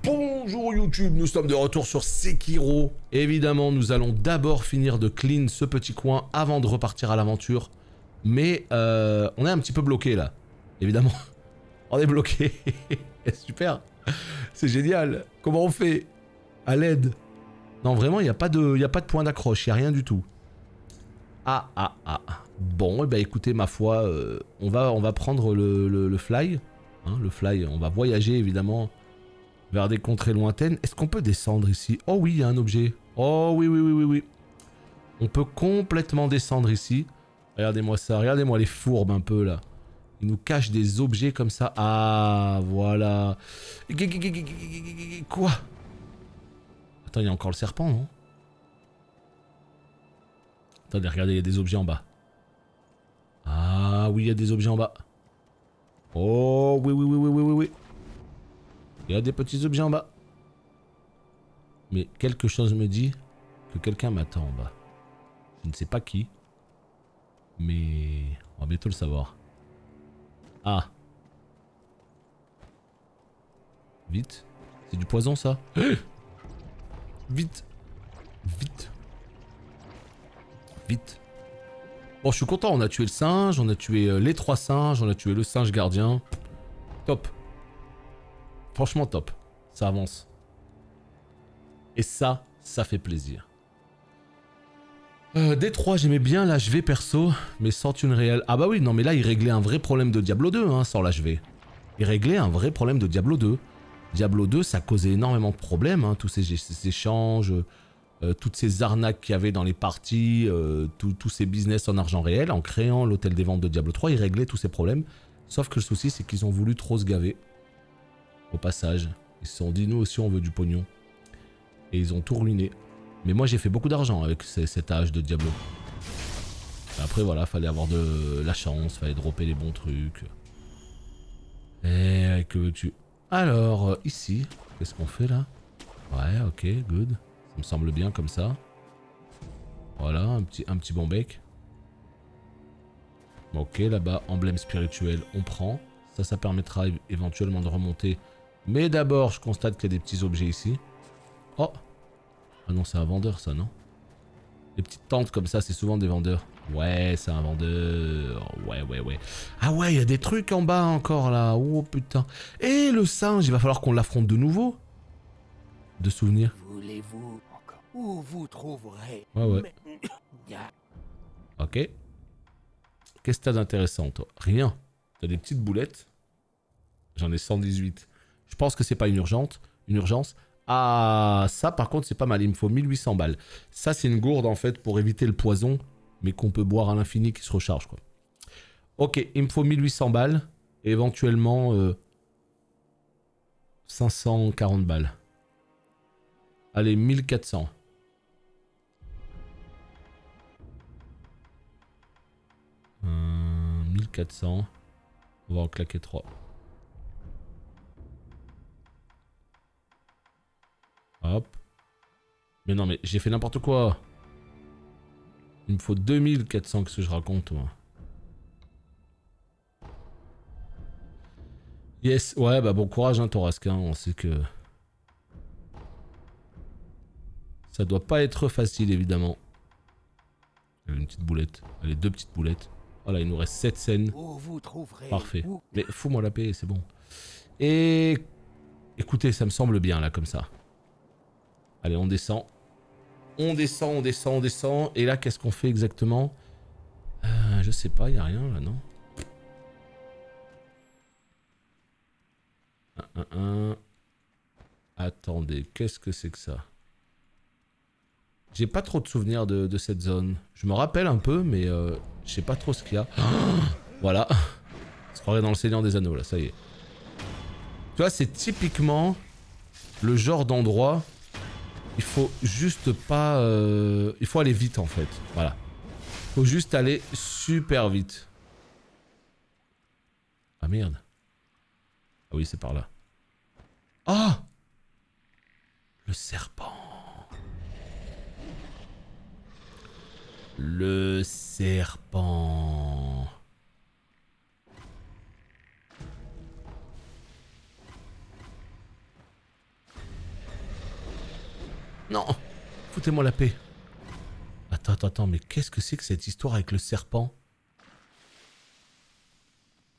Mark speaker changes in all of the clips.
Speaker 1: Bonjour YouTube, nous sommes de retour sur Sekiro. Évidemment, nous allons d'abord finir de clean ce petit coin avant de repartir à l'aventure. Mais on est un petit peu bloqué là. Évidemment, on est bloqué. Super, c'est génial. Comment on fait? À l'aide. Non, vraiment, il n'y a pas de point d'accroche, il n'y a rien du tout. Ah. Bon, et bah écoutez, ma foi, on va prendre le fly. Hein, le fly, on va voyager évidemment vers des contrées lointaines. Est-ce qu'on peut descendre ici? Oh oui, il y a un objet. Oh oui. On peut complètement descendre ici. Regardez-moi ça, regardez-moi les fourbes un peu là. Ils nous cachent des objets comme ça. Ah, voilà. Quoi? Attends, il y a encore le serpent, non? Attendez, regardez, il y a des objets en bas. Ah oui, il y a des objets en bas. Oh oui. Il y a des petits objets en bas. Mais quelque chose me dit que quelqu'un m'attend en bas. Je ne sais pas qui. Mais on va bientôt le savoir. Ah. Vite. C'est du poison ça. Vite. Bon, je suis content, on a tué le singe, on a tué les 3 singes, on a tué le singe gardien. Top. Franchement top. Ça avance. Et ça fait plaisir. D3, j'aimais bien l'HV perso, mais sans thune réelle. Ah bah oui, non mais là, il réglait un vrai problème de Diablo 2, hein, sans l'HV. Il réglait un vrai problème de Diablo 2. Diablo 2, ça causait énormément de problèmes, hein, tous ces échanges, toutes ces arnaques qu'il y avait dans les parties, tous ces business en argent réel. En créant l'hôtel des ventes de Diablo 3, il réglait tous ces problèmes. Sauf que le souci, c'est qu'ils ont voulu trop se gaver. Au passage, ils se sont dit, nous aussi, on veut du pognon. Et ils ont tout ruiné. Mais moi j'ai fait beaucoup d'argent avec cet âge de Diablo. Après voilà, fallait avoir de la chance, fallait dropper les bons trucs. Et que veux-tu? Alors, ici, qu'est-ce qu'on fait là? Ouais, ok, good. Ça me semble bien comme ça. Voilà, un petit bon bec. Ok, là-bas, emblème spirituel, on prend. Ça permettra éventuellement de remonter. Mais d'abord, je constate qu'il y a des petits objets ici. Oh! Ah non, c'est un vendeur ça, non? Les petites tentes comme ça, c'est souvent des vendeurs. Ouais, c'est un vendeur. Ouais. Ah ouais, il y a des trucs en bas encore là. Oh putain. Et le singe, il va falloir qu'on l'affronte de nouveau. De souvenirs.
Speaker 2: Voulez-vous encore où vous trouverez?
Speaker 1: Ouais. Ok. Qu'est-ce que t'as d'intéressant, toi? Rien. T'as des petites boulettes. J'en ai 118. Je pense que c'est pas une urgence. Ah, ça par contre c'est pas mal, il me faut 1800 balles. Ça c'est une gourde en fait pour éviter le poison, mais qu'on peut boire à l'infini qui se recharge quoi. Ok, il me faut 1800 balles, et éventuellement 540 balles. Allez, 1400. Euh, 1400. On va en claquer 3. Hop. Mais non, mais j'ai fait n'importe quoi. Il me faut 2400, qu'est-ce que je raconte, moi? Yes, ouais, bah bon courage, hein, Torasquin, on sait que... Ça doit pas être facile, évidemment. Une petite boulette. Allez, 2 petites boulettes. Voilà, il nous reste 7 scènes. Parfait. Mais fous-moi la paix, c'est bon. Et... Écoutez, ça me semble bien, là, comme ça. Allez, on descend. On descend. Et là, qu'est-ce qu'on fait exactement? Je sais pas, y a rien là, non? Attendez, qu'est-ce que c'est que ça? J'ai pas trop de souvenirs de cette zone. Je me rappelle un peu, mais je sais pas trop ce qu'il y a. Voilà. On se croirait dans le Seigneur des Anneaux, là, ça y est. Tu vois, c'est typiquement le genre d'endroit... Il faut juste pas... Il faut aller vite en fait. Voilà. Il faut juste aller super vite. Ah merde. Ah oui, c'est par là. Ah! Le serpent. Le serpent. Non. Foutez-moi la paix. Attends, mais qu'est-ce que c'est que cette histoire avec le serpent?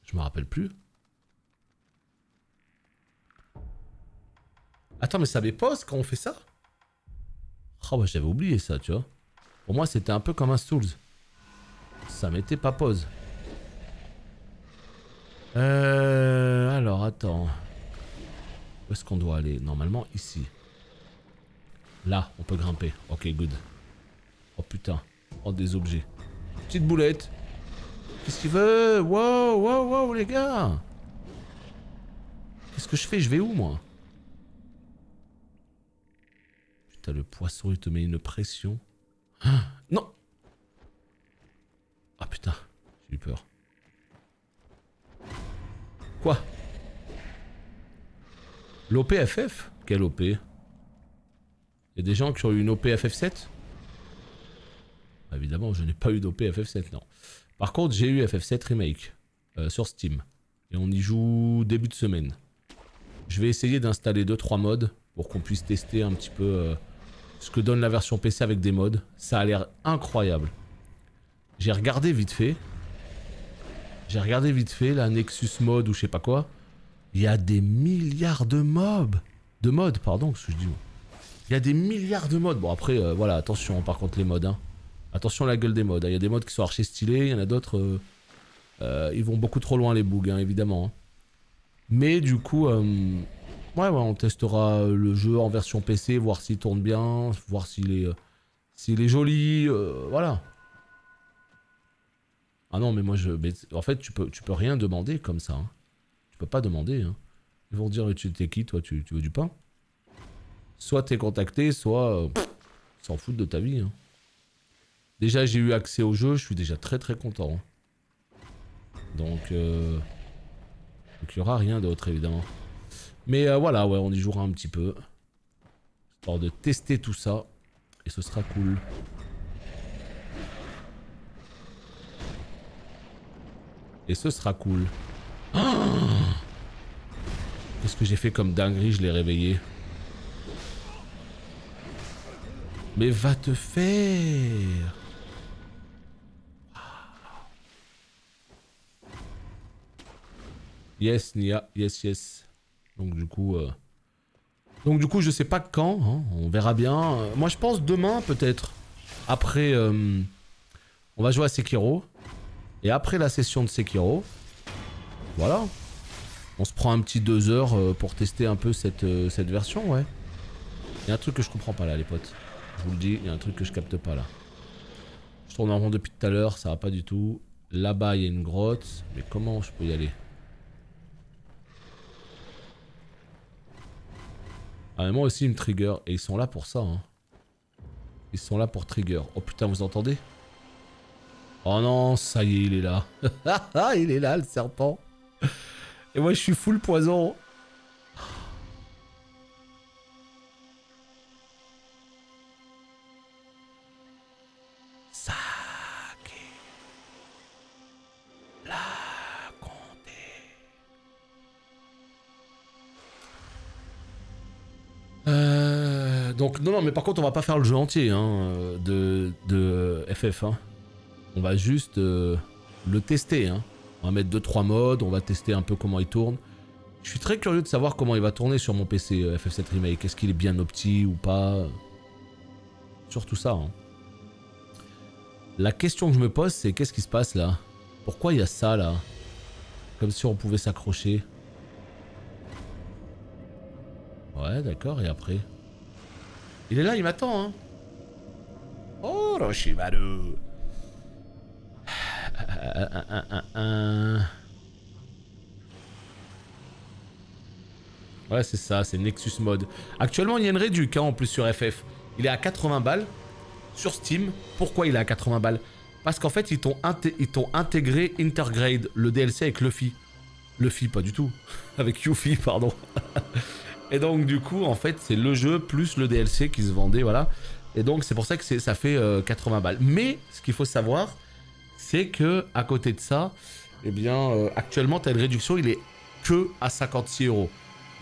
Speaker 1: Je me rappelle plus. Attends, mais ça m'épose quand on fait ça? Oh bah j'avais oublié ça, tu vois. Pour moi, c'était un peu comme un Souls. Ça m'était pas pause. Alors, attends. Où est-ce qu'on doit aller? Normalement, ici. Là, on peut grimper. Ok, good. Oh putain. Oh, des objets. Petite boulette. Qu'est-ce qu'il veut? Wow, wow, wow, les gars. Qu'est-ce que je fais? Je vais où, moi? Putain, le poisson, il te met une pression. Ah, non. Ah putain, j'ai eu peur. Quoi? L'OPFF? Quel OP? Il y a des gens qui ont eu une OPFF7? Évidemment, je n'ai pas eu d'OPFF7, non. Par contre, j'ai eu FF7 Remake sur Steam. Et on y joue début de semaine. Je vais essayer d'installer 2-3 mods pour qu'on puisse tester un petit peu ce que donne la version PC avec des mods. Ça a l'air incroyable. J'ai regardé vite fait. La Nexus Mode ou je sais pas quoi. Il y a des milliards de mobs. De mods, pardon, ce que je dis. Il y a des milliards de mods. Bon après, voilà, attention par contre les mods. Hein. Attention à la gueule des mods. Il y a des mods qui sont archi stylés, il y en a d'autres... ils vont beaucoup trop loin les bugs, hein, évidemment. Hein. Mais du coup, ouais, on testera le jeu en version PC, voir s'il tourne bien, voir s'il est joli, voilà. Ah non, mais moi mais en fait, tu peux rien demander comme ça. Hein. Tu peux pas demander. Hein. Ils vont dire, tu t'es qui, toi, tu veux du pain? Soit t'es contacté, soit s'en foutent de ta vie. Hein. Déjà, j'ai eu accès au jeu, je suis déjà très content. Hein. Donc, il n'y aura rien d'autre, évidemment. Mais voilà, ouais, on y jouera un petit peu. Histoire de tester tout ça. Et ce sera cool. Et ce sera cool. Oh, qu'est-ce que j'ai fait comme dinguerie, je l'ai réveillé. Mais va te faire. Yes, Nia, yes. Donc du coup, je sais pas quand, hein, on verra bien. Moi je pense demain peut-être. Après, on va jouer à Sekiro. Et après la session de Sekiro, voilà. On se prend un petit 2 heures pour tester un peu cette version, ouais. Il y a un truc que je comprends pas là les potes. Je vous le dis, il y a un truc que je capte pas là. Je tourne en rond depuis tout à l'heure, ça va pas du tout. Là-bas il y a une grotte, mais comment je peux y aller? Ah mais moi aussi ils me trigger, et ils sont là pour ça hein. Ils sont là pour trigger. Oh putain vous entendez? Oh non ça y est il est là. Il est là le serpent. Et moi je suis full poison. Sake. La comté. Donc non mais par contre on va pas faire le jeu entier hein, de FF hein. On va juste le tester hein. On va mettre 2-3 modes, on va tester un peu comment il tourne. Je suis très curieux de savoir comment il va tourner sur mon PC FF7 Remake. Est-ce qu'il est bien opti ou pas? Surtout ça hein. La question que je me pose c'est qu'est-ce qui se passe là? Pourquoi il y a ça là? Comme si on pouvait s'accrocher. Ouais d'accord et après? Il est là, il m'attend, hein. Oh, Roshimaru. Ouais, c'est ça, c'est Nexus Mode. Actuellement, il y a une réduc, hein, en plus sur FF. Il est à 80 balles sur Steam. Pourquoi il est à 80 balles? Parce qu'en fait, ils t'ont intégré Intergrade, le DLC avec Luffy. Luffy, pas du tout. Avec Yuffie, pardon. Et donc du coup en fait c'est le jeu plus le DLC qui se vendait voilà. Et donc c'est pour ça que ça fait 80 balles. Mais ce qu'il faut savoir c'est que à côté de ça, eh bien actuellement t'as une réduction, il est que à 56 €.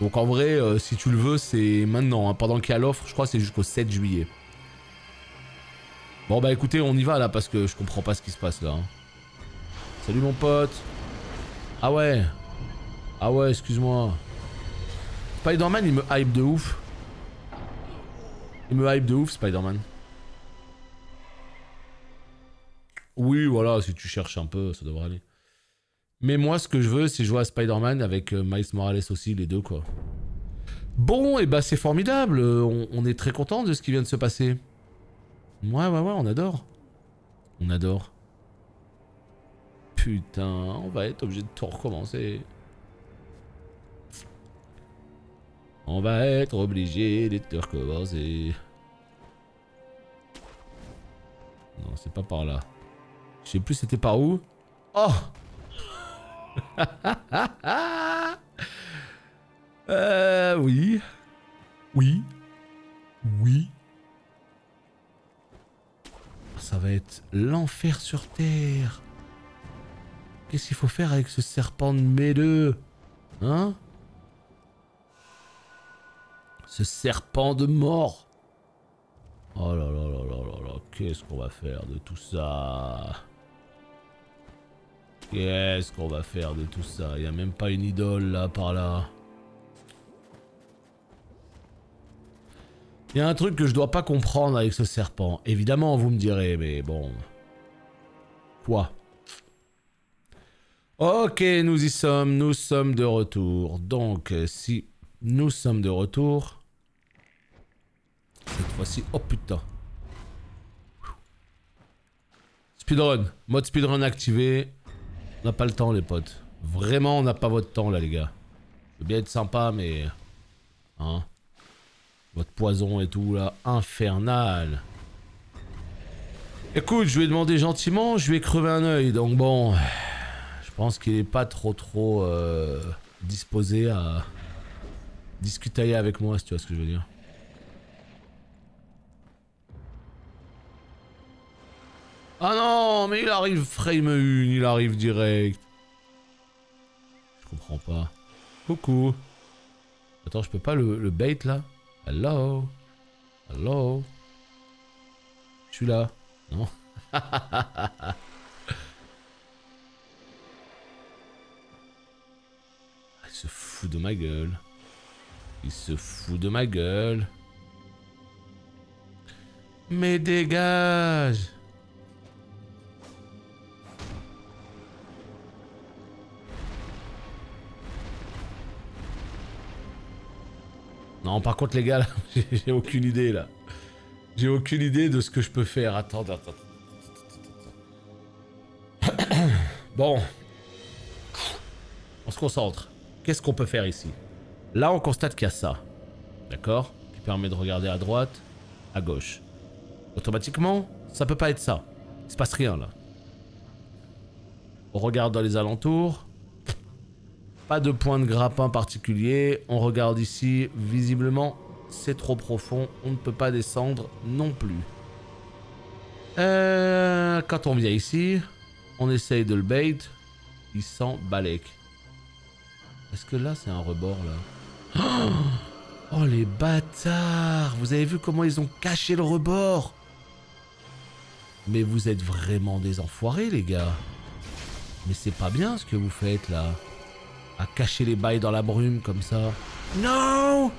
Speaker 1: Donc en vrai, si tu le veux, c'est maintenant. Hein. Pendant qu'il y a l'offre, je crois que c'est jusqu'au 7 juillet. Bon bah écoutez, on y va là parce que je comprends pas ce qui se passe là. Hein. Salut mon pote. Ah ouais. Ah ouais, excuse-moi. Spider-Man, il me hype de ouf. Il me hype de ouf, Spider-Man. Oui, voilà, si tu cherches un peu, ça devrait aller. Mais moi, ce que je veux, c'est jouer à Spider-Man avec Miles Morales aussi, les deux, quoi. Bon, et bah c'est formidable. On est très content de ce qui vient de se passer. Ouais, on adore. On adore. Putain, on va être obligé de tout recommencer. On va être obligé de tout recommencer. Non, c'est pas par là. Je sais plus c'était par où. Oh oui. Oui. Oui. Ça va être l'enfer sur Terre. Qu'est-ce qu'il faut faire avec ce serpent de mêleux? Hein? Ce serpent de mort. Oh là là là là là là. Qu'est-ce qu'on va faire de tout ça? Qu'est-ce qu'on va faire de tout ça? Il n'y a même pas une idole là, par là. Il y a un truc que je dois pas comprendre avec ce serpent. Évidemment, vous me direz, mais bon... Quoi? Ok, nous y sommes. Nous sommes de retour. Donc, si nous sommes de retour... Cette fois-ci... Oh putain. Speedrun. Mode speedrun activé. On n'a pas le temps, les potes. Vraiment, on n'a pas votre temps, là, les gars. Je veux bien être sympa, mais... Hein? Votre poison et tout, là. Infernal. Écoute, je lui ai demandé gentiment, je lui ai crevé un œil. Donc bon... Je pense qu'il est pas trop disposé à... discuter avec moi, si tu vois ce que je veux dire. Ah non, mais il arrive frame 1, il arrive direct. Je comprends pas. Coucou. Attends, je peux pas le bait là? Hello? Hello? Je suis là. Non? Il se fout de ma gueule. Il se fout de ma gueule. Mais dégage! Non, par contre, les gars, là, j'ai aucune idée, là. J'ai aucune idée de ce que je peux faire. Attends. Bon. On se concentre. Qu'est-ce qu'on peut faire ici? Là, on constate qu'il y a ça. D'accord? Qui permet de regarder à droite, à gauche. Automatiquement, ça peut pas être ça. Il se passe rien, là. On regarde dans les alentours. Pas de point de grappin particulier. On regarde ici. Visiblement, c'est trop profond. On ne peut pas descendre non plus. Quand on vient ici, on essaye de le bait. Il s'en balèque. Est-ce que là, c'est un rebord, là? Oh, les bâtards! Vous avez vu comment ils ont caché le rebord? Mais vous êtes vraiment des enfoirés, les gars. Mais c'est pas bien ce que vous faites, là. À cacher les bails dans la brume comme ça. Non!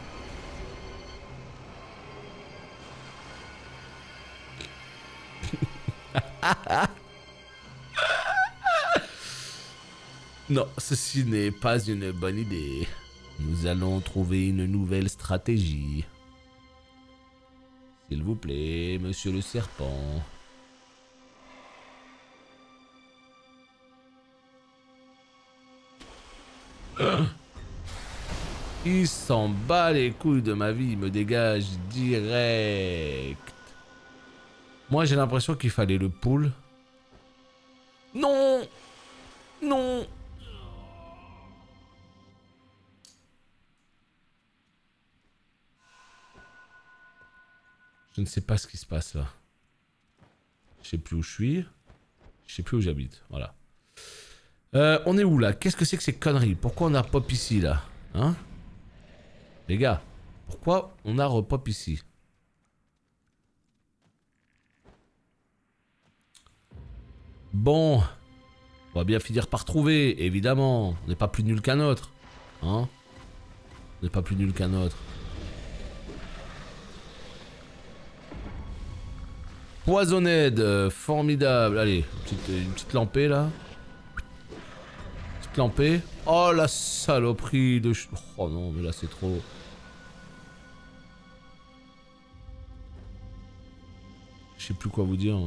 Speaker 1: Non, ceci n'est pas une bonne idée. Nous allons trouver une nouvelle stratégie. S'il vous plaît, monsieur le serpent. Il s'en bat les couilles de ma vie, il me dégage direct. Moi j'ai l'impression qu'il fallait le pull. Non! Non! Je ne sais pas ce qui se passe là. Je sais plus où je suis. Je sais plus où j'habite, voilà. On est où là? Qu'est-ce que c'est que ces conneries? Pourquoi on a pop ici là? Hein? Les gars, pourquoi on a repop ici? Bon, on va bien finir par trouver, évidemment. On n'est pas plus nul qu'un autre. Hein? On n'est pas plus nul qu'un autre. Poisonnade, formidable. Allez, une petite lampée là. Petite lampée. Oh la saloperie de... Oh non, mais là c'est trop... Je sais plus quoi vous dire.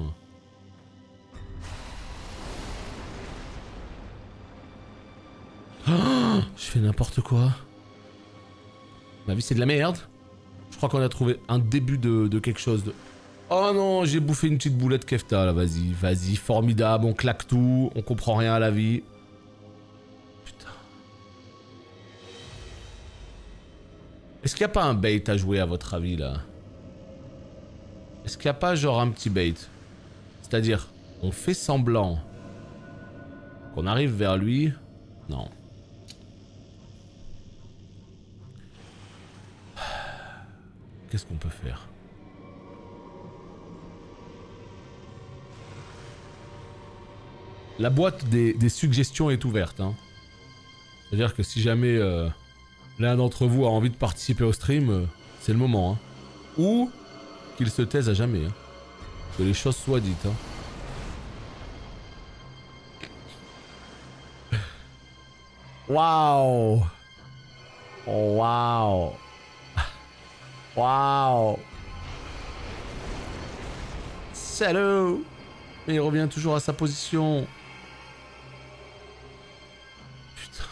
Speaker 1: Oh, je fais n'importe quoi. Ma vie c'est de la merde. Je crois qu'on a trouvé un début de quelque chose de... Oh non, j'ai bouffé une petite boulette kefta là, vas-y, vas-y, formidable, on claque tout, on comprend rien à la vie. Putain. Est-ce qu'il n'y a pas un bait à jouer à votre avis là? Est-ce qu'il n'y a pas genre un petit bait? C'est-à-dire, on fait semblant qu'on arrive vers lui. Non. Qu'est-ce qu'on peut faire? La boîte des suggestions est ouverte. Hein. C'est-à-dire que si jamais l'un d'entre vous a envie de participer au stream, c'est le moment. Hein. Ou qu'il se taise à jamais. Hein. Que les choses soient dites. Hein. Waouh! Waouh! Waouh! Salut! Et il revient toujours à sa position. Putain.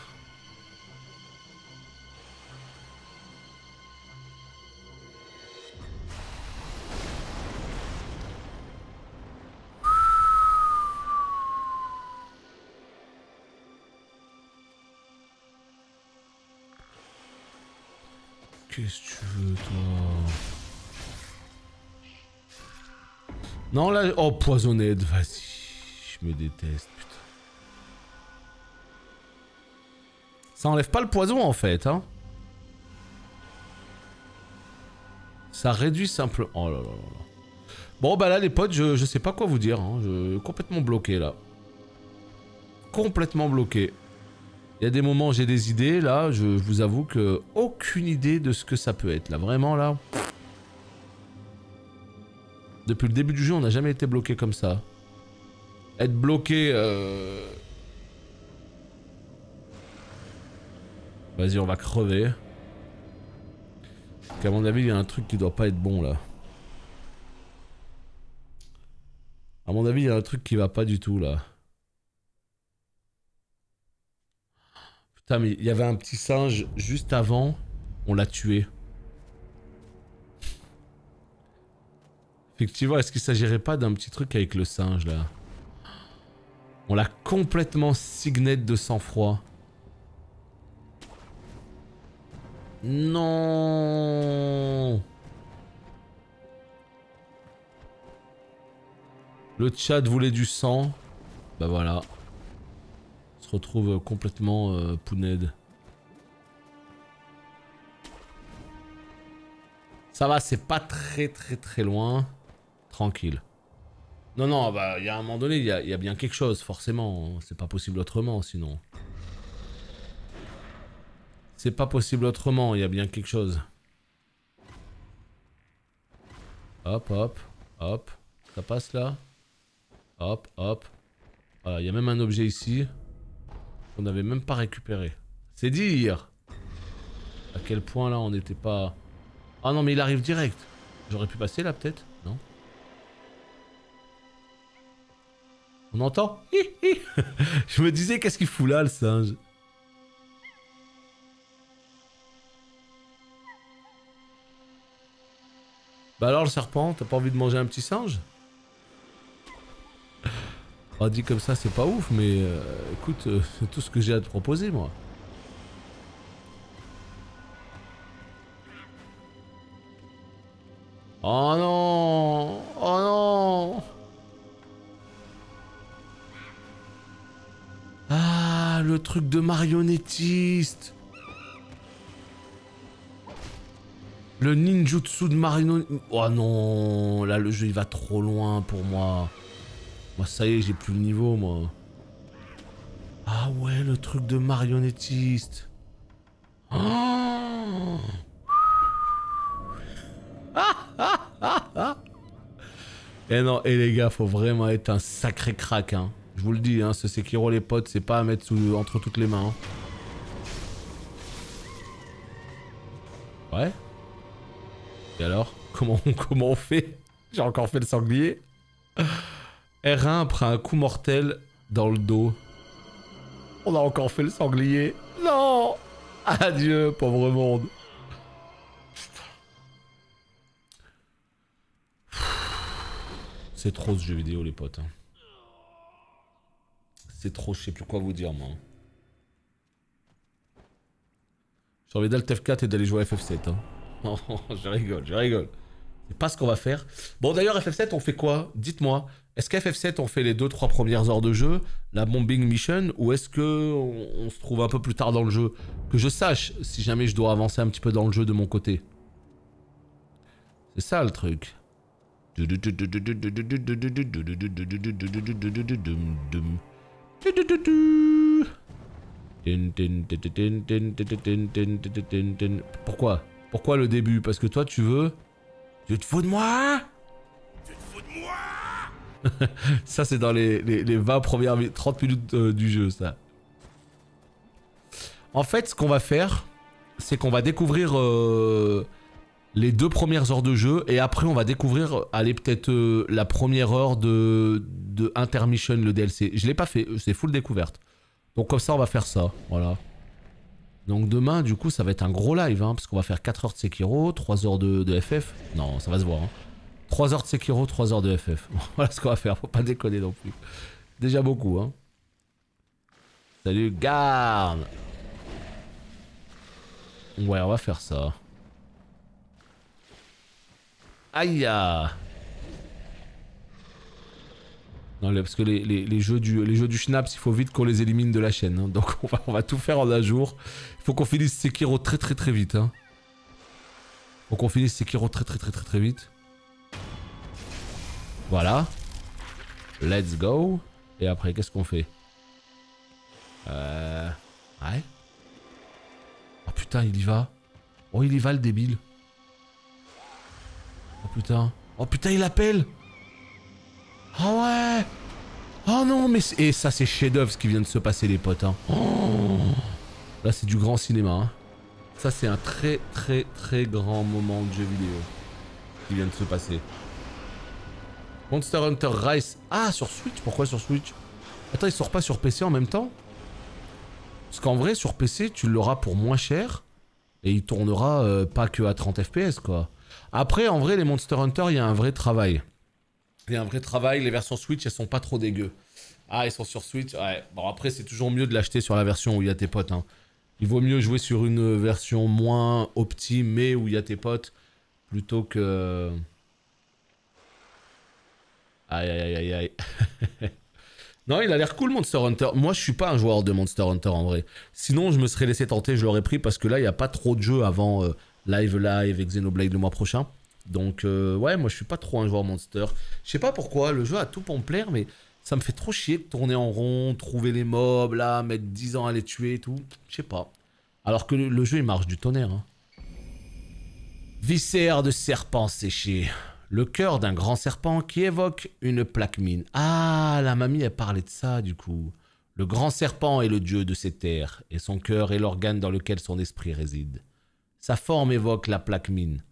Speaker 1: Qu'est-ce que tu veux, toi? Non, là... Oh, poisonnade, vas-y. Je me déteste, putain. Ça enlève pas le poison, en fait, hein. Ça réduit simplement... Oh là là là. Bon, bah là, les potes, je sais pas quoi vous dire. Hein. Je complètement bloqué, là. Complètement bloqué. Il y a des moments, j'ai des idées, là. Je vous avoue que... Aucune idée de ce que ça peut être, là. Vraiment, là... Depuis le début du jeu, on n'a jamais été bloqué comme ça. Être bloqué... Vas-y, on va crever. Parce qu'à mon avis, il y a un truc qui doit pas être bon, là. À mon avis, il y a un truc qui va pas du tout, là. Putain, mais il y avait un petit singe juste avant. On l'a tué. Effectivement, est-ce qu'il s'agirait pas d'un petit truc avec le singe, là? On l'a complètement signette de sang-froid. Non. Le chat voulait du sang. Bah voilà. On se retrouve complètement pouned. Ça va, c'est pas très loin. Tranquille. Non, non, bah, il y a un moment donné, il y a bien quelque chose, forcément. C'est pas possible autrement, sinon. C'est pas possible autrement, il y a bien quelque chose. Hop, hop, hop. Ça passe là. Hop, hop. Voilà, il y a même un objet ici. Qu'on n'avait même pas récupéré. C'est dire à quel point là on n'était pas... Ah non, mais il arrive direct. J'aurais pu passer là, peut-être? Non? On entend? Je me disais, qu'est-ce qu'il fout là, le singe? Bah alors, le serpent, t'as pas envie de manger un petit singe? On dit comme ça, c'est pas ouf, mais écoute, c'est tout ce que j'ai à te proposer, moi. Oh non! Oh non! Ah, le truc de marionnettiste! Le ninjutsu de Marino... Oh non, là le jeu il va trop loin pour moi. Moi ça y est, j'ai plus le niveau moi. Ah ouais, le truc de marionnettiste. Oh et non, et les gars, faut vraiment être un sacré crack, hein. Je vous le dis, hein, ce Sekiro les potes, c'est pas à mettre entre toutes les mains. Hein. Ouais. Et alors, comment on fait? J'ai encore fait le sanglier. R1 prend un coup mortel dans le dos. On a encore fait le sanglier. Non. Adieu, pauvre monde. C'est trop ce jeu vidéo, les potes. Hein. C'est trop, je sais plus quoi vous dire, moi. J'ai envie d'Alt F4 et d'aller jouer à FF7. Hein. Non, je rigole, je rigole. C'est pas ce qu'on va faire. Bon, d'ailleurs, FF7, on fait quoi? Dites-moi. Est-ce qu'à FF7, on fait les 2-3 premières heures de jeu, la bombing mission, ou est-ce que on se trouve un peu plus tard dans le jeu? Que je sache si jamais je dois avancer un petit peu dans le jeu de mon côté. C'est ça le truc. Pourquoi? Pourquoi le début? Parce que toi tu veux... Tu te fous de moi? Tu te fous de moi? Ça c'est dans les 20 premières 30 minutes du jeu ça. En fait ce qu'on va faire, c'est qu'on va découvrir les 2 premières heures de jeu et après on va découvrir, allez peut-être la première heure de Intermission, le DLC. Je l'ai pas fait, c'est full découverte. Donc comme ça on va faire ça, voilà. Donc demain du coup ça va être un gros live hein, parce qu'on va faire 4 heures de Sekiro, 3 heures de FF. Non ça va se voir hein. 3 heures de Sekiro, 3 heures de FF. Voilà ce qu'on va faire, faut pas déconner non plus. Déjà beaucoup hein. Salut garde. Ouais on va faire ça. Aïe ya. Non, parce que les jeux du Schnaps, il faut vite qu'on les élimine de la chaîne. Hein. Donc on va tout faire en un jour. Il faut qu'on finisse Sekiro très vite. Hein. Faut qu'on finisse Sekiro très vite. Voilà. Let's go. Et après, qu'est-ce qu'on fait? Ouais. Oh putain, il y va. Oh, il y va le débile. Oh putain. Oh putain, il appelle. Oh ouais. Oh non, mais... Et ça, c'est chef-d'œuvre ce qui vient de se passer, les potes. Hein. Oh. Là, c'est du grand cinéma. Hein. Ça, c'est un très grand moment de jeu vidéo qui vient de se passer. Monster Hunter Rise. Ah, sur Switch? Pourquoi sur Switch? Attends, il sort pas sur PC en même temps? Parce qu'en vrai, sur PC, tu l'auras pour moins cher. Et il tournera pas que à 30 FPS, quoi. Après, en vrai, les Monster Hunter, il y a un vrai travail. Il y a un vrai travail, les versions Switch, elles sont pas trop dégueu. Ah, ils sont sur Switch, ouais. Bon, après, c'est toujours mieux de l'acheter sur la version où il y a tes potes. Hein. Il vaut mieux jouer sur une version moins optime, mais où il y a tes potes, plutôt que... Aïe. Non, il a l'air cool, Monster Hunter. Moi, je suis pas un joueur de Monster Hunter, en vrai. Sinon, je me serais laissé tenter, je l'aurais pris, parce que là, il n'y a pas trop de jeux avant Live et Xenoblade le mois prochain. Donc ouais, moi je suis pas trop un joueur Monster. Je sais pas pourquoi, le jeu a tout pour me plaire, mais ça me fait trop chier de tourner en rond, trouver les mobs là, mettre 10 ans à les tuer et tout. Je sais pas. Alors que le jeu il marche du tonnerre. Hein. Viscère de serpent séché. Le cœur d'un grand serpent qui évoque une plaque mine. Ah, la mamie elle parlait de ça du coup. Le grand serpent est le dieu de ces terres, et son cœur est l'organe dans lequel son esprit réside. Sa forme évoque la plaque mine.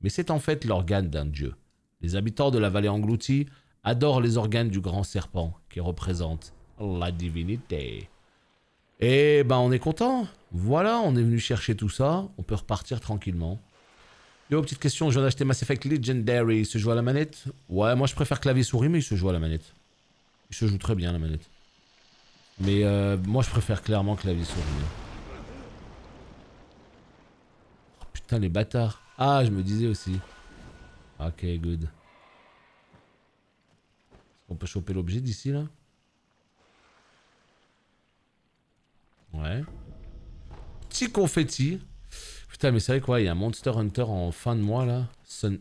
Speaker 1: Mais c'est en fait l'organe d'un dieu. Les habitants de la vallée engloutie adorent les organes du grand serpent qui représente la divinité. Et ben on est content. Voilà, on est venu chercher tout ça. On peut repartir tranquillement. Yo, petite question, je viens d'acheter Mass Effect Legendary. Il se joue à la manette? Ouais, moi je préfère clavier-souris, mais il se joue à la manette. Il se joue très bien à la manette. Mais moi je préfère clairement clavier-souris. Oh putain, les bâtards. Ah, je me disais aussi. Ok, good. Est-ce qu'on peut choper l'objet d'ici, là? Ouais. Petit confetti. Putain, mais c'est vrai quoi, il y a un Monster Hunter en fin de mois là.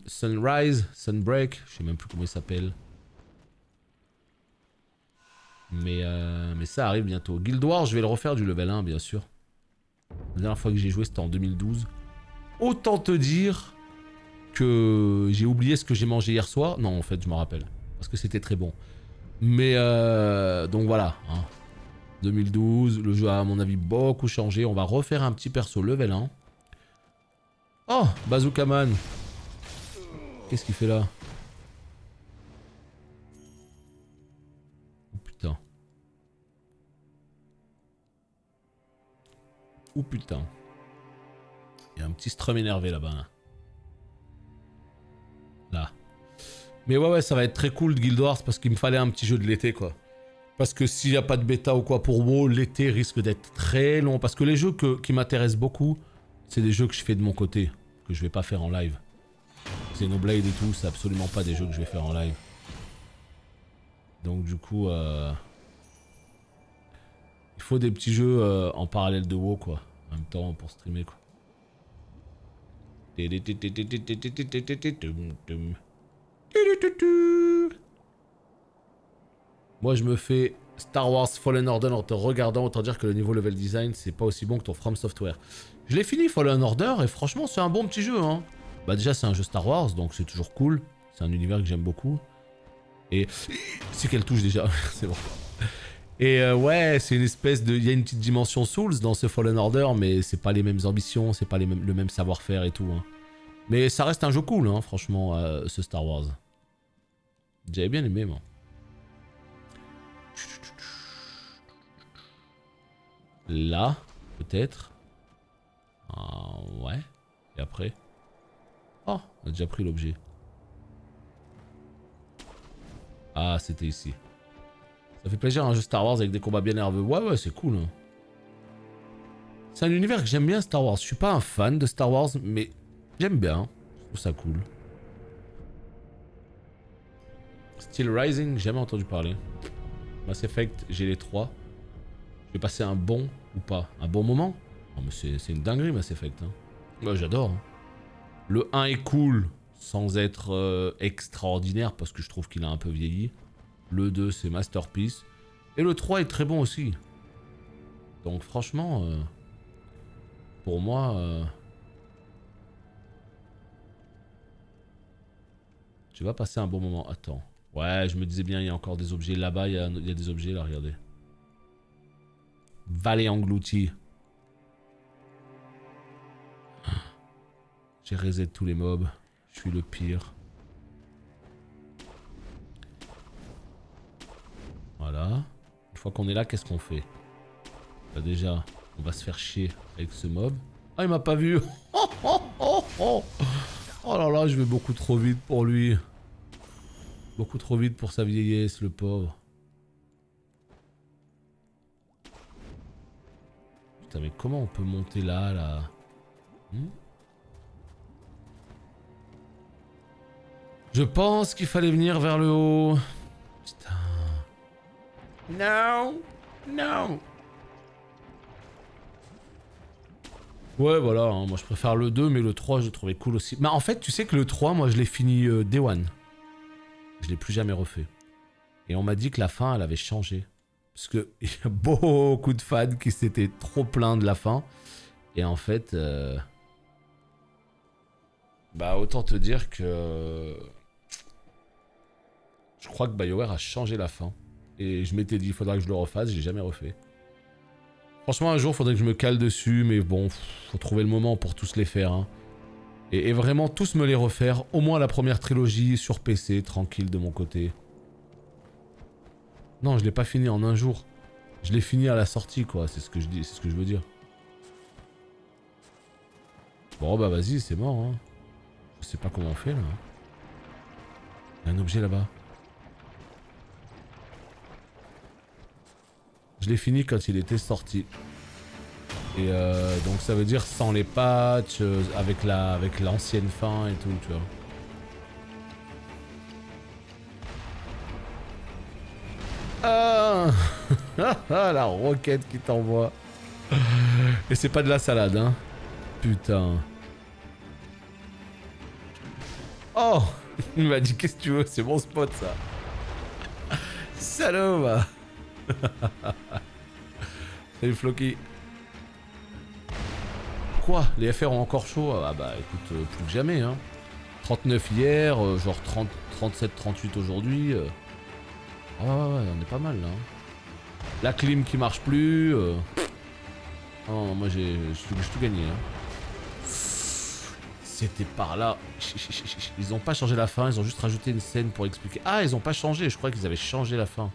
Speaker 1: Sunrise, Sunbreak, je sais même plus comment il s'appelle. Mais ça arrive bientôt. Guild Wars, je vais le refaire du level 1 bien sûr. La dernière fois que j'ai joué c'était en 2012. Autant te dire que j'ai oublié ce que j'ai mangé hier soir. Non en fait je me rappelle. Parce que c'était très bon. Mais donc voilà. Hein. 2012, le jeu a à mon avis beaucoup changé. On va refaire un petit perso level 1. Oh, Bazooka Man. Qu'est-ce qu'il fait là? Oh putain. Oh putain. Il y a un petit strum énervé là-bas. Là. Mais ouais, ça va être très cool de Guild Wars parce qu'il me fallait un petit jeu de l'été quoi. Parce que s'il n'y a pas de bêta ou quoi pour WoW, l'été risque d'être très long. Parce que les jeux qui m'intéressent beaucoup, c'est des jeux que je fais de mon côté. Que je vais pas faire en live. Xenoblade et tout, c'est absolument pas des jeux que je vais faire en live. Donc du coup, il faut des petits jeux en parallèle de WoW quoi. En même temps pour streamer quoi. Moi je me fais Star Wars Fallen Order en te regardant, autant dire que le niveau level design c'est pas aussi bon que ton From Software. Je l'ai fini Fallen Order et franchement c'est un bon petit jeu hein. Bah déjà c'est un jeu Star Wars donc c'est toujours cool. C'est un univers que j'aime beaucoup. Et c'est qu'elle touche déjà, c'est bon. Et ouais c'est une espèce de... Il y a une petite dimension Souls dans ce Fallen Order mais c'est pas les mêmes ambitions, c'est pas le même savoir-faire et tout hein. Mais ça reste un jeu cool hein franchement ce Star Wars. J'avais bien aimé moi. Là, peut-être. Ouais. Et après. Oh, on a déjà pris l'objet. Ah, c'était ici. Ça fait plaisir un jeu Star Wars avec des combats bien nerveux. Ouais, c'est cool. Hein. C'est un univers que j'aime bien Star Wars. Je suis pas un fan de Star Wars, mais j'aime bien. Je trouve ça cool. Steel Rising, jamais entendu parler. Mass Effect, j'ai les 3. Je vais passer un bon ou pas? Un bon moment? Non mais c'est une dinguerie Mass Effect. Hein. Moi j'adore. Hein. Le 1 est cool sans être extraordinaire parce que je trouve qu'il a un peu vieilli. Le 2 c'est masterpiece. Et le 3 est très bon aussi. Donc franchement, pour moi... tu vas passer un bon moment. Attends. Ouais, je me disais bien, il y a encore des objets. Là-bas, il y a des objets, là, regardez. Vallée engloutie. J'ai reset tous les mobs. Je suis le pire. Voilà. Une fois qu'on est là, qu'est-ce qu'on fait? Bah déjà, on va se faire chier avec ce mob. Ah, il m'a pas vu. Oh là là, je vais beaucoup trop vite pour lui. Beaucoup trop vite pour sa vieillesse, le pauvre. Putain, mais comment on peut monter là Je pense qu'il fallait venir vers le haut. Putain. Non. Non. Ouais, voilà, hein, moi je préfère le 2, mais le 3 je le trouvais cool aussi. Mais en fait, tu sais que le 3, moi je l'ai fini Day One. Je l'ai plus jamais refait. Et on m'a dit que la fin, elle avait changé. Parce qu'il y a beaucoup de fans qui s'étaient trop plaints de la fin. Et en fait... bah autant te dire que... je crois que BioWare a changé la fin. Et je m'étais dit, il faudra que je le refasse, j'ai jamais refait. Franchement, un jour, il faudrait que je me cale dessus, mais bon, faut trouver le moment pour tous les faire. Hein. Et vraiment tous me les refaire, au moins la première trilogie sur PC, tranquille de mon côté. Non, je l'ai pas fini en un jour. Je l'ai fini à la sortie, quoi, c'est ce que je dis, c'est ce que je veux dire. Bon, bah vas-y, c'est mort, hein. Je sais pas comment on fait, là. Il y a un objet là-bas. Je l'ai fini quand il était sorti. Et donc ça veut dire sans les patchs, avec l'ancienne fin et tout, tu vois. Ah la roquette qui t'envoie. Et c'est pas de la salade, hein. Putain. Oh, il m'a dit qu'est-ce que tu veux, c'est mon spot ça. Salaud va. Salut Floki. Quoi? Les FR ont encore chaud? Ah bah écoute, plus que jamais hein. 39 hier, genre 30, 37, 38 aujourd'hui. Ah ouais, on est pas mal là. La clim qui marche plus. Oh, moi j'ai tout gagné. Hein. C'était par là. Ils ont pas changé la fin, ils ont juste rajouté une scène pour expliquer. Ah, ils ont pas changé, je croyais qu'ils avaient changé la fin.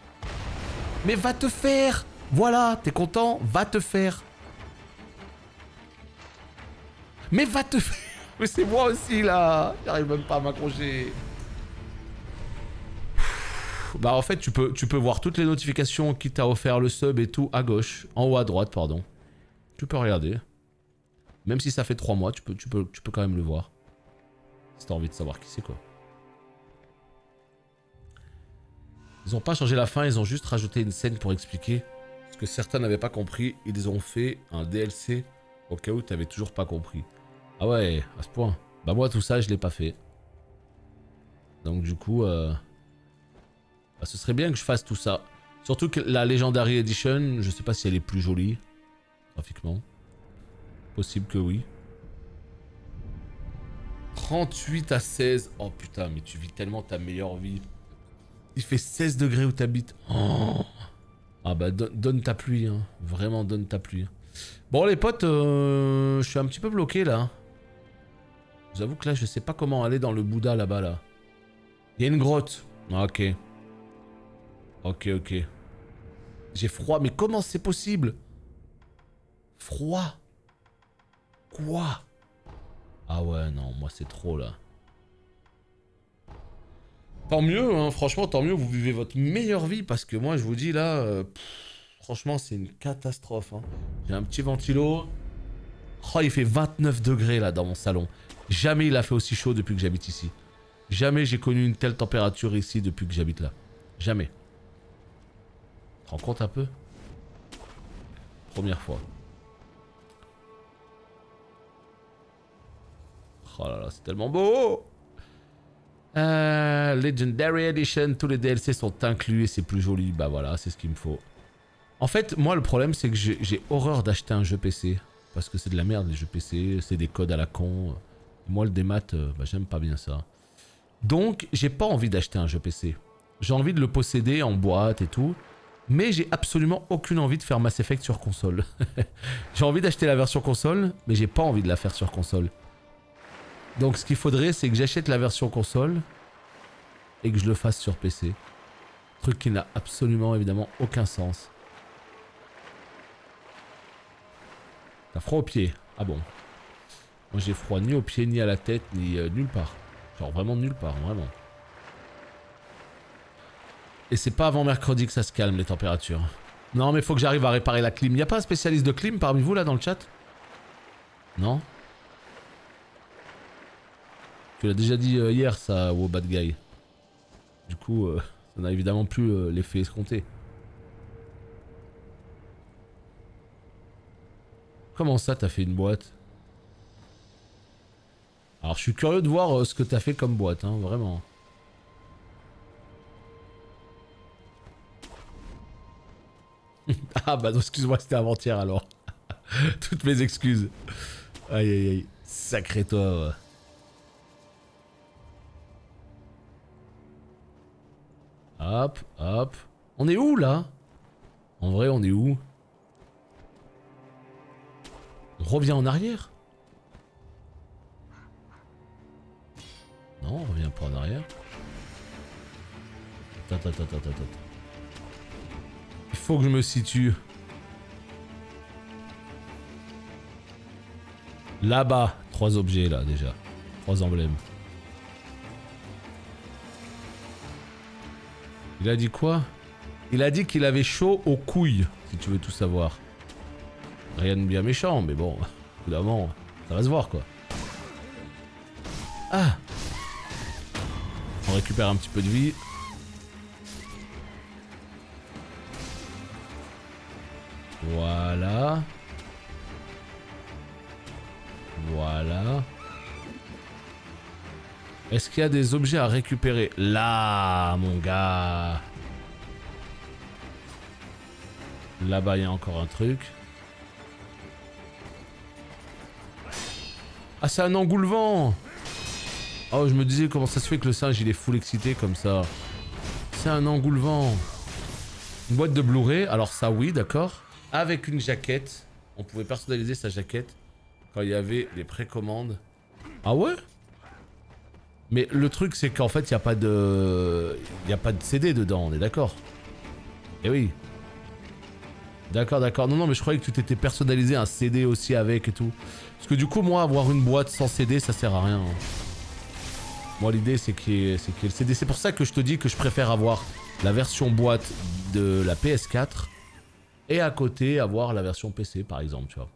Speaker 1: Mais va te faire! Voilà, t'es content? Va te faire! Mais va te faire! Mais c'est moi aussi là! J'arrive même pas à m'accrocher. Bah en fait tu peux voir toutes les notifications qui t'a offert le sub et tout à gauche, en haut à droite pardon. Tu peux regarder. Même si ça fait 3 mois, tu peux quand même le voir. Si t'as envie de savoir qui c'est quoi. Ils ont pas changé la fin, ils ont juste rajouté une scène pour expliquer. Ce que certains n'avaient pas compris, ils ont fait un DLC au cas où t'avais toujours pas compris. Ah ouais, à ce point. Bah moi tout ça je l'ai pas fait. Donc du coup, bah, ce serait bien que je fasse tout ça. Surtout que la Legendary Edition, je sais pas si elle est plus jolie, graphiquement. Possible que oui. 38 à 16. Oh putain, mais tu vis tellement ta meilleure vie. Il fait 16 degrés où t'habites. Oh. Ah bah donne ta pluie, hein. Vraiment donne ta pluie. Bon les potes, je suis un petit peu bloqué là. Je vous avoue que là, je sais pas comment aller dans le Bouddha là-bas là. Il y a une grotte. Ah, ok. Ok. J'ai froid, mais comment c'est possible? Froid? Quoi? Ah ouais, non, moi c'est trop là. Tant mieux, hein, franchement, tant mieux, vous vivez votre meilleure vie parce que moi, je vous dis là, franchement, c'est une catastrophe. Hein. J'ai un petit ventilo. Oh, il fait 29 degrés là dans mon salon. Jamais il a fait aussi chaud depuis que j'habite ici. Jamais j'ai connu une telle température ici depuis que j'habite là. Jamais. Tu te rends compte un peu? Première fois. Oh là là, c'est tellement beau! Legendary Edition, tous les DLC sont inclus et c'est plus joli. Bah voilà, c'est ce qu'il me faut. En fait, moi le problème c'est que j'ai horreur d'acheter un jeu PC. Parce que c'est de la merde les jeux PC, c'est des codes à la con. Moi le démat, bah, j'aime pas bien ça. Donc j'ai pas envie d'acheter un jeu PC. J'ai envie de le posséder en boîte et tout. Mais j'ai absolument aucune envie de faire Mass Effect sur console. J'ai envie d'acheter la version console, mais j'ai pas envie de la faire sur console. Donc ce qu'il faudrait, c'est que j'achète la version console et que je le fasse sur PC. Truc qui n'a absolument, évidemment, aucun sens. T'as froid aux pieds? Ah bon. Moi j'ai froid ni aux pieds, ni à la tête, ni nulle part. Genre vraiment nulle part, vraiment. Et c'est pas avant mercredi que ça se calme les températures. Non mais faut que j'arrive à réparer la clim. Y'a pas un spécialiste de clim parmi vous là dans le chat? Non? Tu l'as déjà dit hier ça, wow bad guy. Du coup, ça n'a évidemment plus l'effet escompté. Comment ça t'as fait une boîte? Alors je suis curieux de voir ce que t'as fait comme boîte, hein, vraiment. Ah bah non, excuse-moi, c'était avant-hier alors. Toutes mes excuses. Aïe aïe aïe, sacré toi. Ouais. Hop, hop. On est où là? En vrai, on est où? On revient en arrière? Non, on revient pas en arrière. Attends. Il faut que je me situe. Là-bas, 3 objets là déjà. 3 emblèmes. Il a dit quoi? Il a dit qu'il avait chaud aux couilles, si tu veux tout savoir. Rien de bien méchant, mais bon, évidemment, ça va se voir quoi. Ah! On récupère un petit peu de vie. Voilà. Est-ce qu'il y a des objets à récupérer? Là, mon gars. Là-bas, il y a encore un truc. Ah, c'est un engoulevent. Oh, je me disais comment ça se fait que le singe, il est full excité comme ça. C'est un engoulevent. Une boîte de Blu-ray. Alors ça, oui, d'accord. Avec une jaquette. On pouvait personnaliser sa jaquette quand il y avait les précommandes. Ah ouais? Mais le truc, c'est qu'en fait, il n'y a pas de... Il n'y a pas de CD dedans, on est d'accord? Eh oui. D'accord, d'accord. Non, non, mais je croyais que tu t'étais personnalisé un CD aussi avec et tout. Parce que du coup, moi, avoir une boîte sans CD, ça sert à rien. Moi, l'idée, c'est qu'il y ait le CD. C'est pour ça que je te dis que je préfère avoir la version boîte de la PS4 et à côté, avoir la version PC, par exemple, tu vois.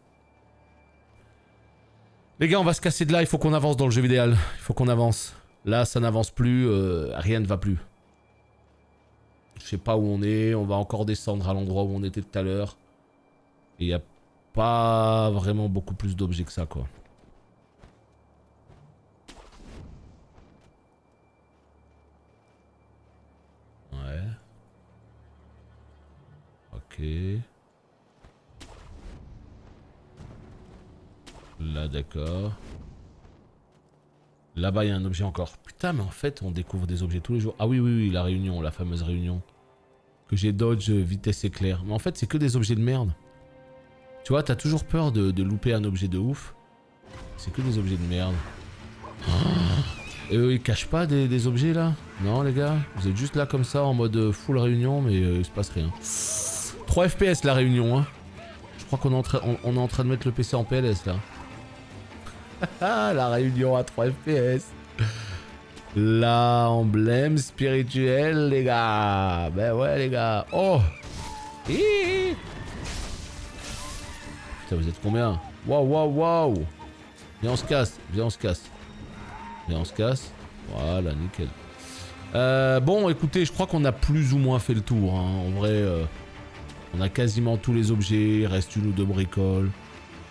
Speaker 1: Les gars, on va se casser de là. Il faut qu'on avance dans le jeu vidéo. Il faut qu'on avance. Là, ça n'avance plus. Rien ne va plus. Je sais pas où on est. On va encore descendre à l'endroit où on était tout à l'heure. Et il n'y a pas vraiment beaucoup plus d'objets que ça, quoi. Ouais. Ok. Là, d'accord. Là-bas, il y a un objet encore. Putain, mais en fait, on découvre des objets tous les jours. Ah oui, oui, oui, la réunion, la fameuse réunion. Que j'ai dodge, vitesse éclair. Mais en fait, c'est que des objets de merde. Tu vois, t'as toujours peur de louper un objet de ouf. C'est que des objets de merde. Et eux, ils cachent pas des objets, là? Non, les gars? Vous êtes juste là, comme ça, en mode full réunion, mais il se passe rien. 3 FPS, la réunion, hein. Je crois qu'on est en train de mettre le PC en PLS, là. Ah, la réunion à 3 FPS. L'emblème spirituel, les gars. Ben ouais, les gars. Oh. Hihi. Putain, vous êtes combien? Waouh, waouh, waouh. Viens, on se casse. Viens, on se casse. Viens, on se casse. Voilà, nickel. Bon, écoutez, je crois qu'on a plus ou moins fait le tour. Hein. En vrai, on a quasiment tous les objets. Il reste une ou deux bricoles.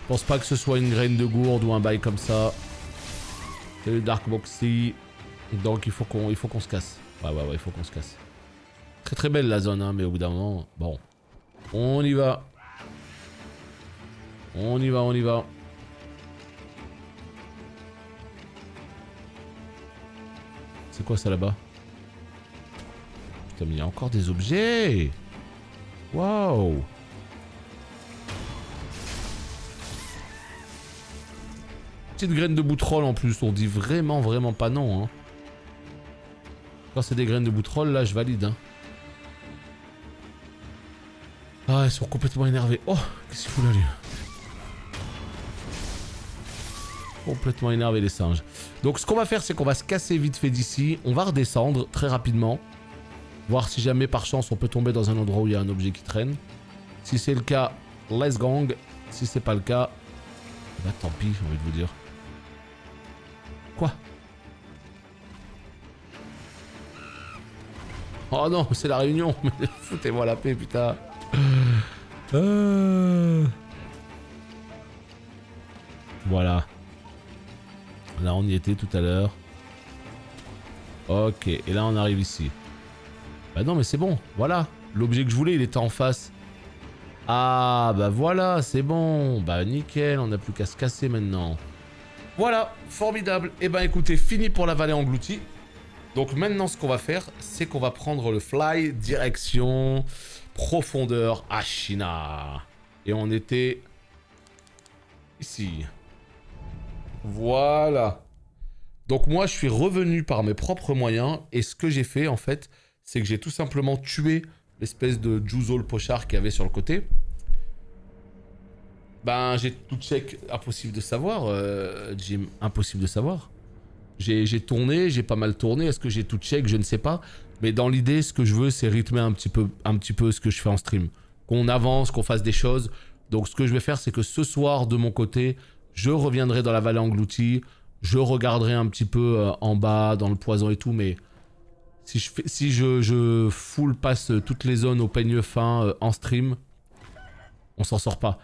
Speaker 1: Je pense pas que ce soit une graine de gourde ou un bail comme ça. C'est le Dark Boxy. Donc il faut qu'on se casse. Ouais, il faut qu'on se casse. Très très belle la zone, hein, mais au bout d'un moment... Bon. On y va. On y va, on y va. C'est quoi ça là-bas? Putain, mais il y a encore des objets. Waouh. Petite graine de boutroll en plus, on dit vraiment pas non. Hein. Quand c'est des graines de boutroll, là je valide. Hein. Ah, ils sont complètement énervés. Oh, qu'est-ce qu'il fout là lui? Complètement énervé les singes. Donc ce qu'on va faire, c'est qu'on va se casser vite fait d'ici. On va redescendre très rapidement. Voir si jamais par chance on peut tomber dans un endroit où il y a un objet qui traîne. Si c'est le cas, let's gang. Si c'est pas le cas, bah tant pis, j'ai envie de vous dire. Quoi? Oh non, c'est la réunion. Foutez-moi la paix, putain. Voilà. Là, on y était tout à l'heure. Ok, et là, on arrive ici. Bah non, mais c'est bon. Voilà. L'objet que je voulais, il était en face. Ah, bah voilà, c'est bon. Bah nickel, on n'a plus qu'à se casser maintenant. Voilà, formidable. Et ben écoutez, fini pour la vallée engloutie. Donc maintenant, ce qu'on va faire, c'est qu'on va prendre le fly direction profondeur Ashina. Et on était ici. Voilà. Donc moi, je suis revenu par mes propres moyens. Et ce que j'ai fait, en fait, c'est que j'ai tout simplement tué l'espèce de Juzo le pochard qu'il y avait sur le côté. Ben, j'ai tout check, impossible de savoir, Jim, impossible de savoir. J'ai tourné, j'ai pas mal tourné, est-ce que j'ai tout check, je ne sais pas. Mais dans l'idée, ce que je veux, c'est rythmer un petit peu ce que je fais en stream. Qu'on avance, qu'on fasse des choses. Donc ce que je vais faire, c'est que ce soir, de mon côté, je reviendrai dans la vallée engloutie. Je regarderai un petit peu en bas, dans le poison et tout, mais... Si je full passe toutes les zones au peigne fin en stream, on s'en sort pas.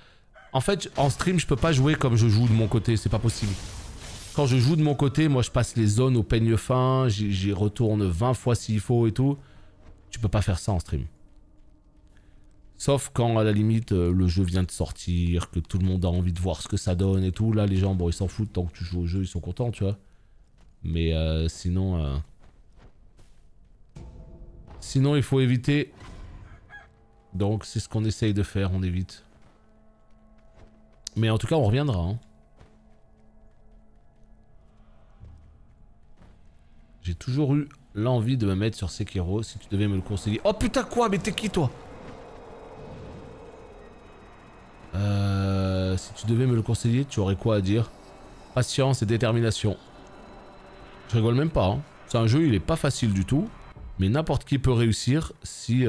Speaker 1: En fait, en stream, je peux pas jouer comme je joue de mon côté, c'est pas possible. Quand je joue de mon côté, moi je passe les zones au peigne fin, j'y retourne 20 fois s'il faut et tout. Tu peux pas faire ça en stream. Sauf quand à la limite le jeu vient de sortir, que tout le monde a envie de voir ce que ça donne et tout. Là les gens bon ils s'en foutent tant que tu joues au jeu, ils sont contents tu vois. Mais sinon il faut éviter. Donc c'est ce qu'on essaye de faire, on évite. Mais en tout cas on reviendra hein. J'ai toujours eu l'envie de me mettre sur Sekiro, si tu devais me le conseiller. Oh putain quoi, mais t'es qui toi? Si tu devais me le conseiller, tu aurais quoi à dire? Patience et détermination. Je rigole même pas, hein. C'est un jeu, il est pas facile du tout. Mais n'importe qui peut réussir si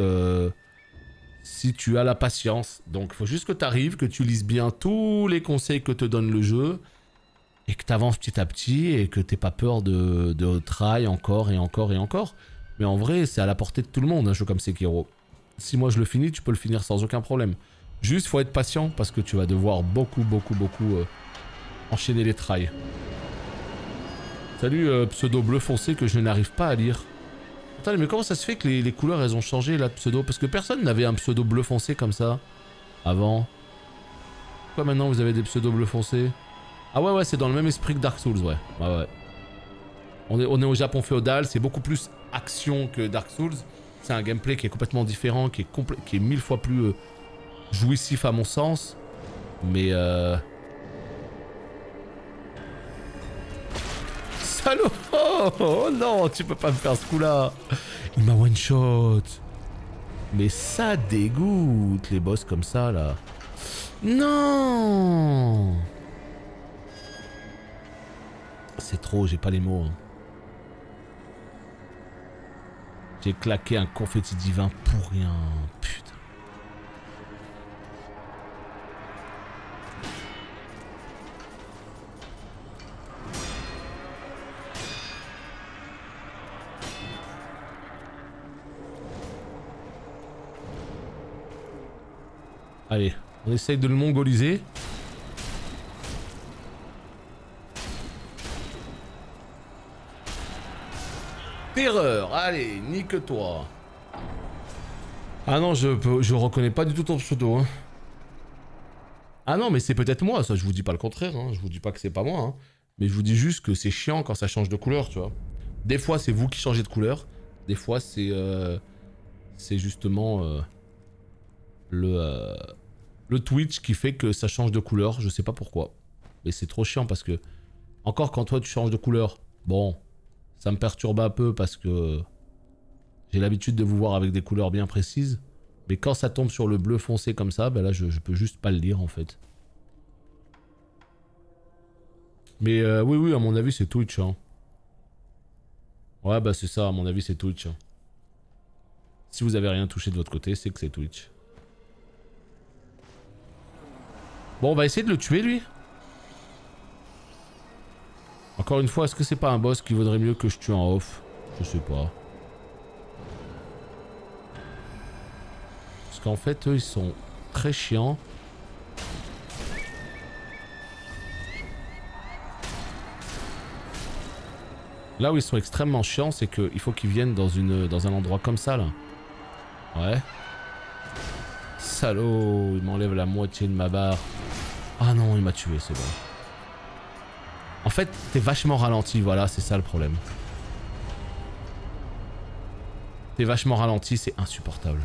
Speaker 1: tu as la patience. Donc il faut juste que tu arrives, que tu lises bien tous les conseils que te donne le jeu. Et que tu avances petit à petit et que t'aies pas peur de try encore et encore et encore. Mais en vrai, c'est à la portée de tout le monde, un jeu comme Sekiro. Si moi je le finis, tu peux le finir sans aucun problème. Juste, faut être patient parce que tu vas devoir beaucoup enchaîner les tries. Salut, pseudo bleu foncé que je n'arrive pas à lire. Attends, mais comment ça se fait que les couleurs, elles ont changé là, de pseudo? Parce que personne n'avait un pseudo bleu foncé comme ça avant. Pourquoi maintenant vous avez des pseudos bleu foncé? Ah ouais, c'est dans le même esprit que Dark Souls, ouais. On est au Japon féodal, c'est beaucoup plus action que Dark Souls. C'est un gameplay qui est complètement différent, qui est 1000 fois plus jouissif à mon sens. Mais Salaud! Oh non, tu peux pas me faire ce coup-là. Il m'a one shot. Mais ça dégoûte, les boss comme ça, là. Non! C'est trop, j'ai pas les mots. Hein. J'ai claqué un confetti divin pour rien. Putain. Allez, on essaye de le mongoliser. Terreur, allez, nique-toi. Ah non, je reconnais pas du tout ton pseudo. Hein. Ah non, mais c'est peut-être moi, ça, je vous dis pas le contraire. Hein. Je vous dis pas que c'est pas moi. Hein. Mais je vous dis juste que c'est chiant quand ça change de couleur, tu vois. Des fois, c'est vous qui changez de couleur. Des fois, c'est justement le Twitch qui fait que ça change de couleur. Je sais pas pourquoi. Mais c'est trop chiant parce que... Encore quand toi, tu changes de couleur, bon... Ça me perturbe un peu parce que j'ai l'habitude de vous voir avec des couleurs bien précises. Mais quand ça tombe sur le bleu foncé comme ça, ben là je peux juste pas le lire en fait. Mais oui, à mon avis c'est Twitch. Hein. Ouais, bah c'est ça, à mon avis c'est Twitch. Hein. Si vous avez rien touché de votre côté, c'est que c'est Twitch. Bon, on va essayer de le tuer lui. Encore une fois, est-ce que c'est pas un boss qui vaudrait mieux que je tue en off? Je sais pas. Parce qu'en fait, eux, ils sont très chiants. Là où ils sont extrêmement chiants, c'est qu'il faut qu'ils viennent dans un endroit comme ça, là. Ouais. Salaud, il m'enlève la moitié de ma barre. Ah non, il m'a tué, c'est bon. En fait, t'es vachement ralenti, voilà, c'est ça le problème. T'es vachement ralenti, c'est insupportable.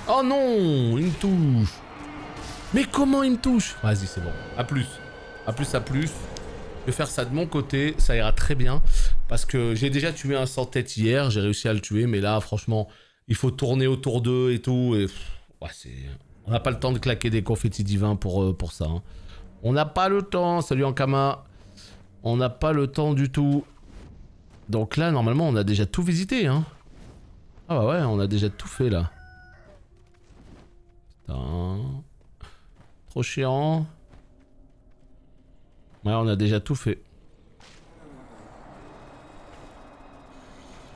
Speaker 1: Oh non, il me touche. Mais comment il me touche? Vas-y, c'est bon. A plus. A plus. Je vais faire ça de mon côté, ça ira très bien. Parce que j'ai déjà tué un sans tête hier, j'ai réussi à le tuer. Mais là, franchement, il faut tourner autour d'eux et tout. Et... Ouais, on n'a pas le temps de claquer des confettis divins pour ça. Hein. On n'a pas le temps. Salut Ankama. On n'a pas le temps du tout. Donc là, normalement, on a déjà tout visité. Hein. Ah bah ouais, on a déjà tout fait là. Putain... Trop chiant. Ouais, on a déjà tout fait.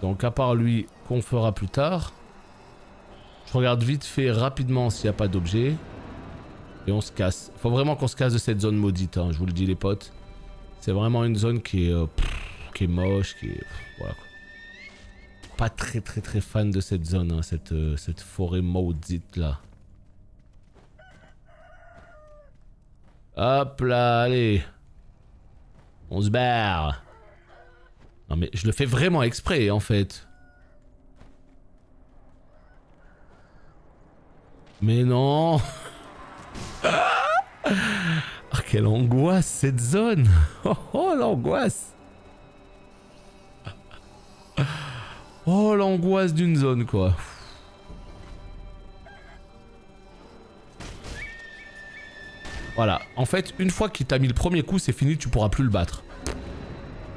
Speaker 1: Donc à part lui, qu'on fera plus tard. Je regarde vite fait rapidement s'il n'y a pas d'objet. Et on se casse. Faut vraiment qu'on se casse de cette zone maudite, hein, je vous le dis les potes. C'est vraiment une zone qui est moche, qui est... voilà quoi. Pas très fan de cette zone, hein, cette forêt maudite là. Hop là, allez. On se barre. Non mais je le fais vraiment exprès en fait. Mais non. Ah, quelle angoisse cette zone. Oh l'angoisse. Oh l'angoisse d'une zone quoi. Voilà, en fait une fois qu'il t'a mis le premier coup c'est fini, tu pourras plus le battre.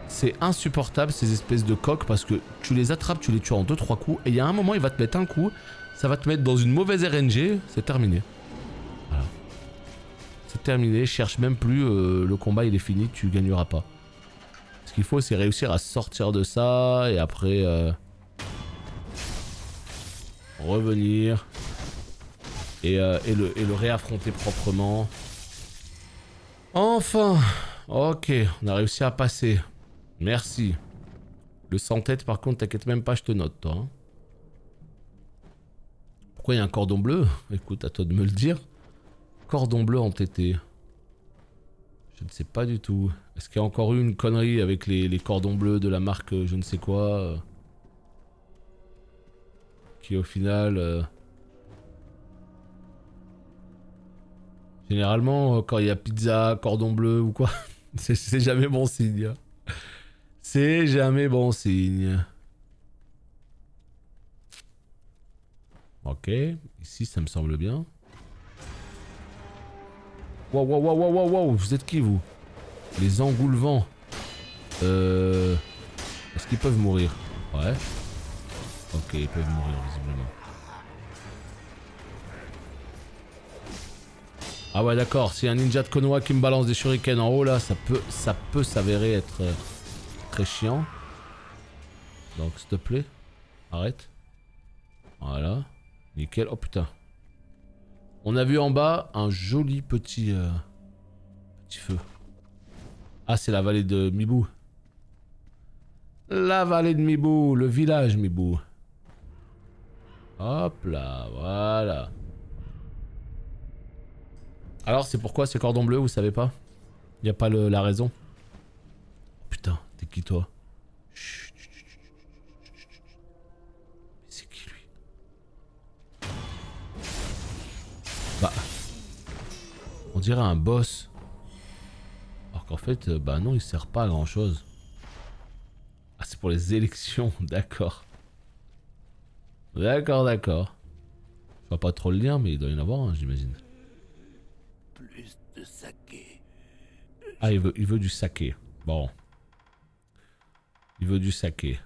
Speaker 1: C'est insupportable ces espèces de coques parce que tu les attrapes, tu les tues en 2-3 coups et il y a un moment il va te mettre un coup, ça va te mettre dans une mauvaise RNG, c'est terminé. Voilà. C'est terminé, cherche même plus, le combat il est fini, tu gagneras pas. Ce qu'il faut c'est réussir à sortir de ça et après revenir et le réaffronter proprement. Enfin, ok, on a réussi à passer. Merci. Le sans-tête par contre, t'inquiète même pas, je te note toi. Hein. Pourquoi il y a un cordon bleu? Écoute, à toi de me le dire. Cordon bleu entêté. Je ne sais pas du tout. Est-ce qu'il y a encore eu une connerie avec les cordons bleus de la marque je ne sais quoi qui au final... Généralement, quand il y a pizza, cordon bleu ou quoi, c'est jamais bon signe. C'est jamais bon signe. Ok, ici ça me semble bien. Wow, wow, wow, wow, wow, wow, vous êtes qui vous? Les engoulevents. Est-ce qu'ils peuvent mourir? Ouais. Ok, ils peuvent mourir visiblement. Ah ouais d'accord, si un ninja de Konoha qui me balance des shurikens en haut là, ça peut s'avérer être très chiant. Donc s'il te plaît, arrête. Voilà, nickel. Oh putain. On a vu en bas un joli petit feu. Ah c'est la vallée de Mibu. La vallée de Mibu, le village Mibu. Hop là, voilà. Alors c'est pourquoi ces cordons bleus, vous savez pas? Y a pas la raison? Putain, t'es qui toi? Chut, chut, chut, chut, chut. Mais c'est qui lui? Bah... On dirait un boss. Alors qu'en fait, bah non, il sert pas à grand chose. Ah c'est pour les élections, d'accord. D'accord, d'accord. Je vois pas trop le lien, mais il doit y en avoir un, j'imagine.
Speaker 2: Plus de saké.
Speaker 1: Ah, il veut du saké. Bon. Il veut du saké.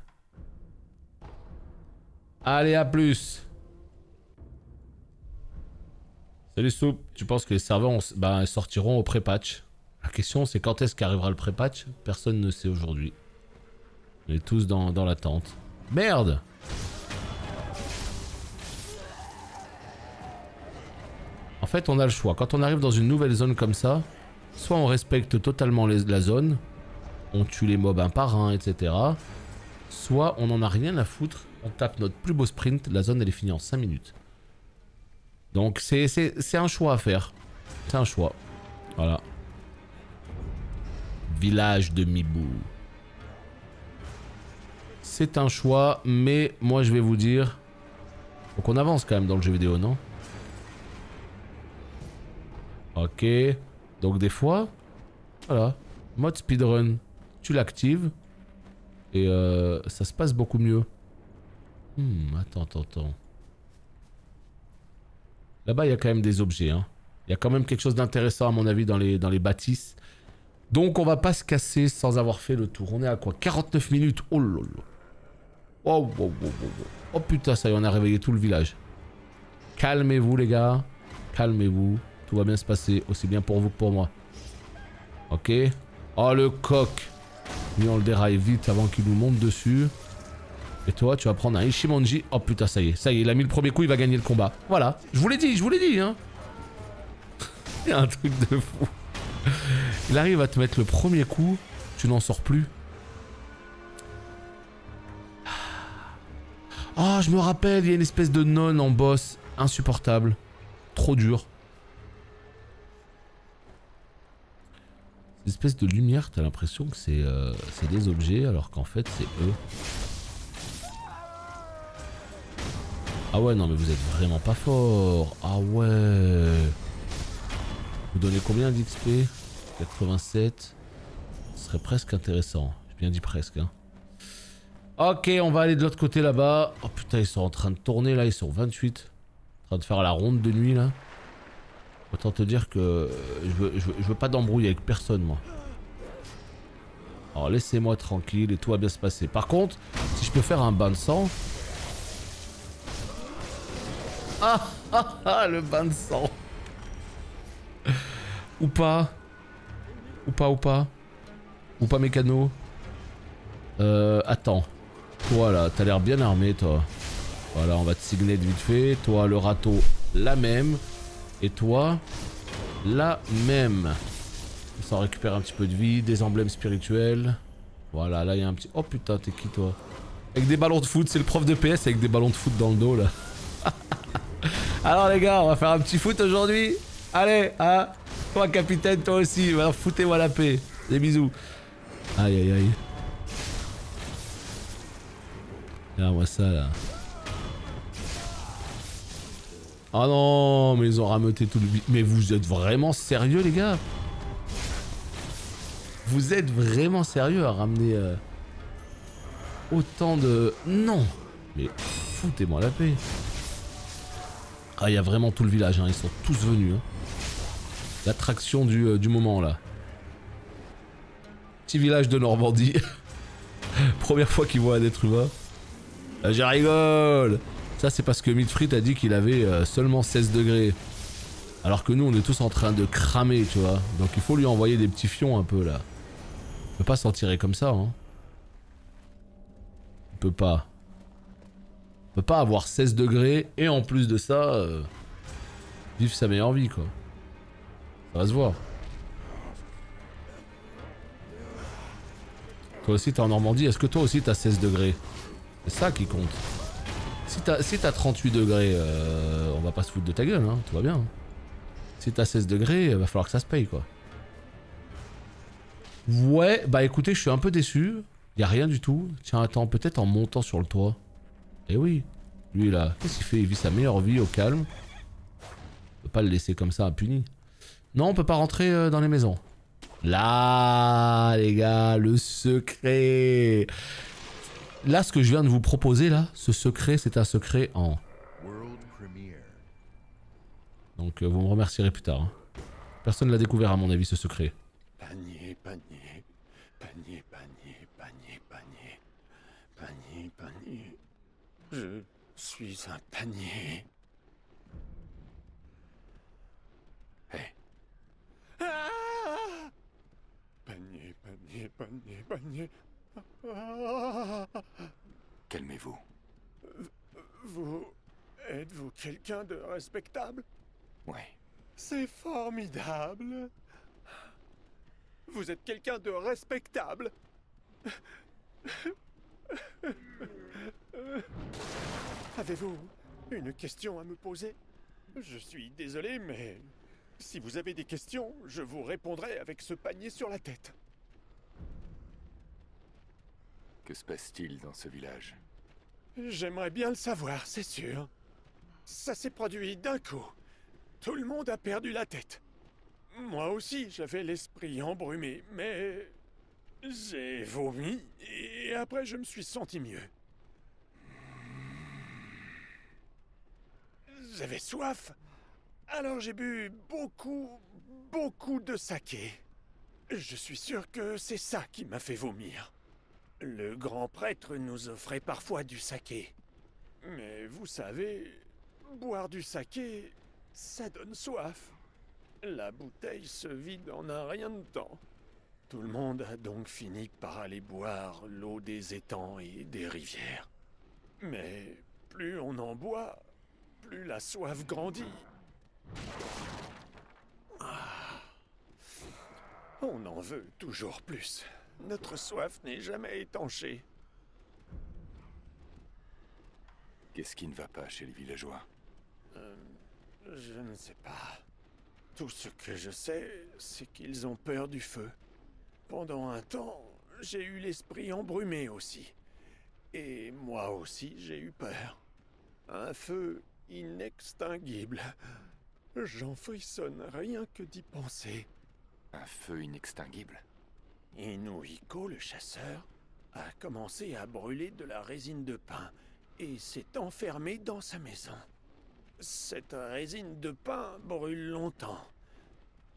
Speaker 1: Allez, à plus. Salut Soup. Tu penses que les serveurs sortiront au pré-patch? La question c'est quand est-ce qu'arrivera le pré-patch? Personne ne sait aujourd'hui. On est tous dans l'attente. Merde! En fait, on a le choix. Quand on arrive dans une nouvelle zone comme ça, soit on respecte totalement la zone, on tue les mobs un par un, etc. Soit on en a rien à foutre, on tape notre plus beau sprint, la zone elle est finie en 5 minutes. Donc c'est un choix à faire. C'est un choix. Voilà. Village de Mibu. C'est un choix, mais moi je vais vous dire... Faut qu'on avance quand même dans le jeu vidéo, non? Ok, donc des fois, voilà, mode speedrun, tu l'actives et ça se passe beaucoup mieux. Attends. Là-bas, il y a quand même des objets, hein. Il y a quand même quelque chose d'intéressant à mon avis dans les bâtisses. Donc on va pas se casser sans avoir fait le tour. On est à quoi? 49 minutes. Oh lolo. Oh, oh, oh, oh, oh. Oh putain, ça y est, on a réveillé tout le village. Calmez-vous les gars, calmez-vous. Tout va bien se passer, aussi bien pour vous que pour moi. Ok. Oh le coq. Lui on le déraille vite avant qu'il nous monte dessus. Et toi tu vas prendre un Ishimonji. Oh putain ça y est, il a mis le premier coup, il va gagner le combat. Voilà, je vous l'ai dit hein. Il y a un truc de fou. Il arrive à te mettre le premier coup, tu n'en sors plus. Ah, je me rappelle, il y a une espèce de nonne en boss, insupportable. Trop dur. Cette espèce de lumière, t'as l'impression que c'est des objets, alors qu'en fait c'est eux. Ah ouais, non mais vous êtes vraiment pas fort. Ah ouais. Vous donnez combien d'XP? 87. Ce serait presque intéressant. J'ai bien dit presque, hein. Ok, on va aller de l'autre côté là-bas. Oh putain, ils sont en train de tourner là, ils sont 28. En train de faire la ronde de nuit là. Autant te dire que je veux pas d'embrouille avec personne moi. Alors laissez-moi tranquille et tout va bien se passer. Par contre, si je peux faire un bain de sang... le bain de sang. Ou pas. Ou pas mécano. Attends. Toi là, t'as l'air bien armé toi. Voilà, on va te signer de vite fait. Toi le râteau, la même. Et toi, la même. Ça récupère un petit peu de vie, des emblèmes spirituels. Voilà, là il y a un petit... Oh putain, t'es qui toi? Avec des ballons de foot, c'est le prof de PS avec des ballons de foot dans le dos là. Alors les gars, on va faire un petit foot aujourd'hui. Allez, hein. Toi capitaine, toi aussi, foutez-moi la paix. Des bisous. Aïe aïe aïe. Regarde-moi ça là. Oh non, mais ils ont rameuté tout le... Mais vous êtes vraiment sérieux les gars? Vous êtes vraiment sérieux à ramener autant de... Non. Mais foutez-moi la paix. Ah, il y a vraiment tout le village, hein. Ils sont tous venus. Hein. L'attraction du moment là. Petit village de Normandie. Première fois qu'ils voient un être humain. Je rigole. Ça c'est parce que Midfrit a dit qu'il avait seulement 16 degrés. Alors que nous on est tous en train de cramer, tu vois. Donc il faut lui envoyer des petits fions un peu là. Il peut pas s'en tirer comme ça, hein. Il peut pas. Il peut pas avoir 16 degrés et en plus de ça, vivre sa meilleure vie quoi. Ça va se voir. Toi aussi t'es en Normandie, est-ce que toi aussi t'as 16 degrés? C'est ça qui compte. Si t'as 38 degrés, on va pas se foutre de ta gueule, hein, tout va bien. Si t'as 16 degrés, va falloir que ça se paye quoi. Ouais, bah écoutez, je suis un peu déçu. Y a rien du tout. Tiens, attends, peut-être en montant sur le toit. Eh oui, lui là, qu'est-ce qu'il fait? Il vit sa meilleure vie au calme. On peut pas le laisser comme ça impuni. Non, on peut pas rentrer dans les maisons. Là, les gars, le secret. Là, ce que je viens de vous proposer, là, ce secret, c'est un secret en... Donc, vous me remercierez plus tard. Hein. Personne l'a découvert, à mon avis, ce secret.
Speaker 2: Panier, panier, panier, panier, panier, panier, panier, panier. Je suis un panier. Hé. Ah! Panier, panier, panier, panier. Ah! Calmez-vous. Vous... Êtes-vous quelqu'un de respectable? Ouais. C'est formidable. Vous êtes quelqu'un de respectable. Avez-vous une question à me poser? Je suis désolé, mais si vous avez des questions, je vous répondrai avec ce panier sur la tête.
Speaker 3: Que se passe-t-il dans ce village?
Speaker 2: J'aimerais bien le savoir, c'est sûr. Ça s'est produit d'un coup. Tout le monde a perdu la tête. Moi aussi, j'avais l'esprit embrumé, mais... j'ai vomi, et après je me suis senti mieux. J'avais soif, alors j'ai bu beaucoup de saké. Je suis sûr que c'est ça qui m'a fait vomir. Le grand prêtre nous offrait parfois du saké. Mais vous savez, boire du saké, ça donne soif. La bouteille se vide en un rien de temps. Tout le monde a donc fini par aller boire l'eau des étangs et des rivières. Mais plus on en boit, plus la soif grandit. Ah. On en veut toujours plus. Notre soif n'est jamais étanchée.
Speaker 3: Qu'est-ce qui ne va pas chez les villageois?
Speaker 2: Je ne sais pas. Tout ce que je sais, c'est qu'ils ont peur du feu. Pendant un temps, j'ai eu l'esprit embrumé aussi. Et moi aussi, j'ai eu peur. Un feu inextinguible. J'en frissonne rien que d'y penser.
Speaker 3: Un feu inextinguible?
Speaker 2: Inuiko, le chasseur, a commencé à brûler de la résine de pin et s'est enfermé dans sa maison. Cette résine de pin brûle longtemps.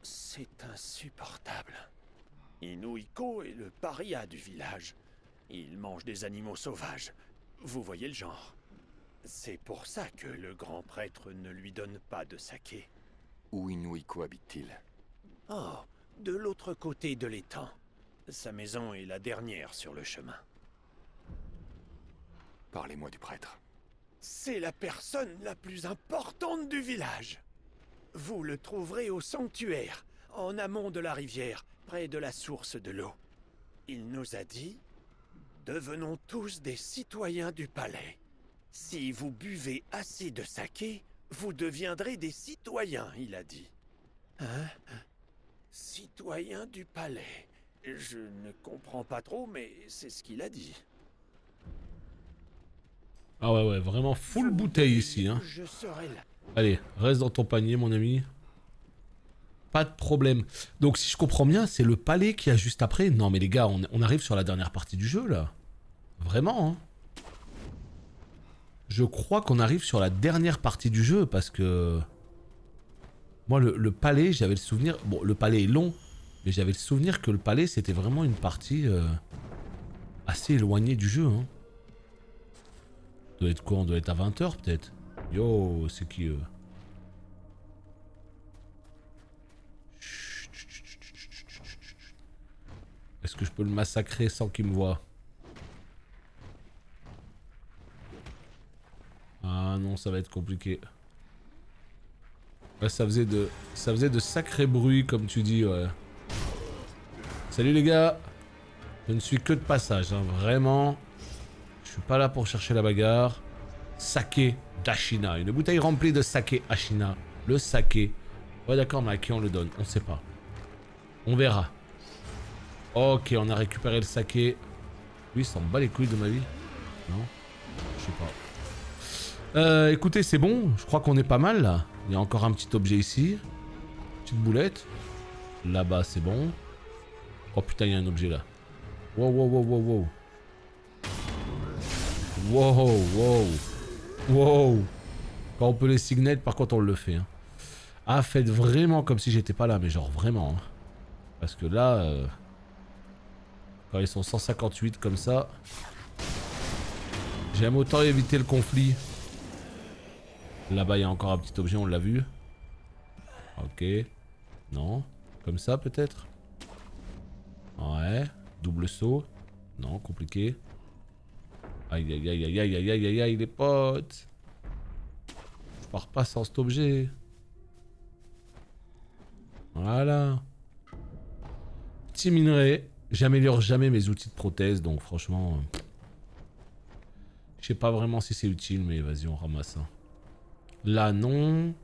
Speaker 2: C'est insupportable. Inuiko est le paria du village. Il mange des animaux sauvages. Vous voyez le genre. C'est pour ça que le grand prêtre ne lui donne pas de saké.
Speaker 3: Où Inuiko habite-t-il?
Speaker 2: Oh, de l'autre côté de l'étang. Sa maison est la dernière sur le chemin.
Speaker 3: Parlez-moi du prêtre.
Speaker 2: C'est la personne la plus importante du village. Vous le trouverez au sanctuaire, en amont de la rivière, près de la source de l'eau. Il nous a dit: devenons tous des citoyens du palais. Si vous buvez assez de saké, vous deviendrez des citoyens, il a dit. Hein? Citoyens du palais. Je ne comprends pas trop, mais c'est ce qu'il a dit.
Speaker 1: Ah ouais, ouais, vraiment full bouteille ici, hein.
Speaker 2: Je serai là.
Speaker 1: Allez, reste dans ton panier, mon ami. Pas de problème. Donc, si je comprends bien, c'est le palais qui a juste après. Non, mais les gars, on arrive sur la dernière partie du jeu, là. Vraiment, hein. Je crois qu'on arrive sur la dernière partie du jeu, parce que... Moi, le palais, j'avais le souvenir... Bon, le palais est long, mais j'avais le souvenir que le palais, c'était vraiment une partie assez éloignée du jeu, hein. On doit être quoi? On doit être à 20 h peut-être. Yo, c'est qui eux? Est-ce que je peux le massacrer sans qu'il me voie? Ah non, ça va être compliqué. Ouais, ça faisait de sacrés bruits comme tu dis, ouais. Salut les gars. Je ne suis que de passage, hein, vraiment. Je suis pas là pour chercher la bagarre. Saké d'Ashina. Une bouteille remplie de saké Ashina. Le saké. Ouais d'accord, mais à qui on le donne? On sait pas. On verra. Ok, on a récupéré le saké. Lui, il s'en bat les couilles de ma vie. Non? Je sais pas. Écoutez, c'est bon. Je crois qu'on est pas mal là. Il y a encore un petit objet ici. Petite boulette. Là-bas, c'est bon. Oh putain, il y a un objet là. Wow, wow, wow, wow, wow. Wow, wow. Wow. Quand on peut les signer, par contre, on le fait. Hein. Ah, faites vraiment comme si j'étais pas là, mais genre vraiment. Hein. Parce que là, quand ils sont 158 comme ça, j'aime autant éviter le conflit. Là-bas, il y a encore un petit objet, on l'a vu. Ok. Non. Comme ça, peut-être. Ouais. Double saut. Non, compliqué. Aïe, aïe, aïe, aïe, aïe, aïe, aïe, aïe, aïe, les potes. Je pars pas sans cet objet. Voilà. Petit minerai. J'améliore jamais mes outils de prothèse, donc franchement... je sais pas vraiment si c'est utile, mais vas-y, on ramasse ça. Là, non.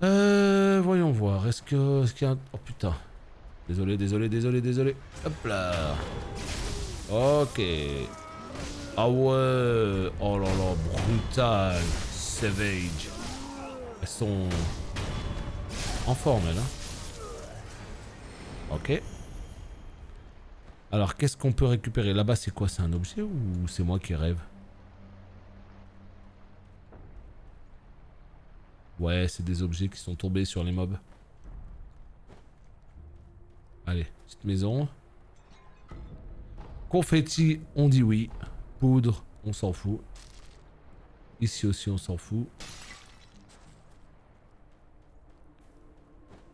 Speaker 1: Voyons voir. Est-ce qu'il y a un... Oh putain. Désolé, désolé, désolé, désolé. Hop là. Ok. Ah ouais. Oh là là, brutal. Savage. Elles sont en forme, elles. Hein. Ok. Alors, qu'est-ce qu'on peut récupérer? Là-bas, c'est quoi? C'est un objet ou c'est moi qui rêve? Ouais, c'est des objets qui sont tombés sur les mobs. Allez, petite maison. Confetti, on dit oui. Poudre, on s'en fout. Ici aussi, on s'en fout.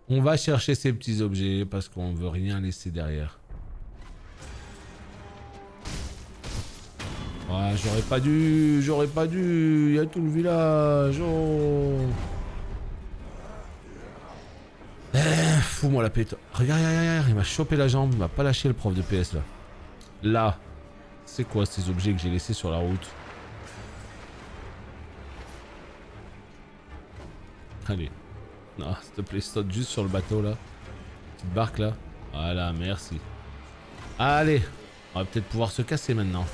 Speaker 1: On va chercher ces petits objets parce qu'on veut rien laisser derrière. Ouais, j'aurais pas dû, il y a tout le village. Oh. Fous-moi la paix. Regarde, il m'a chopé la jambe, il m'a pas lâché le prof de PS là. Là, c'est quoi ces objets que j'ai laissés sur la route? Allez. Non, s'il te plaît, saute juste sur le bateau là. Petite barque là. Voilà, merci. Allez, on va peut-être pouvoir se casser maintenant.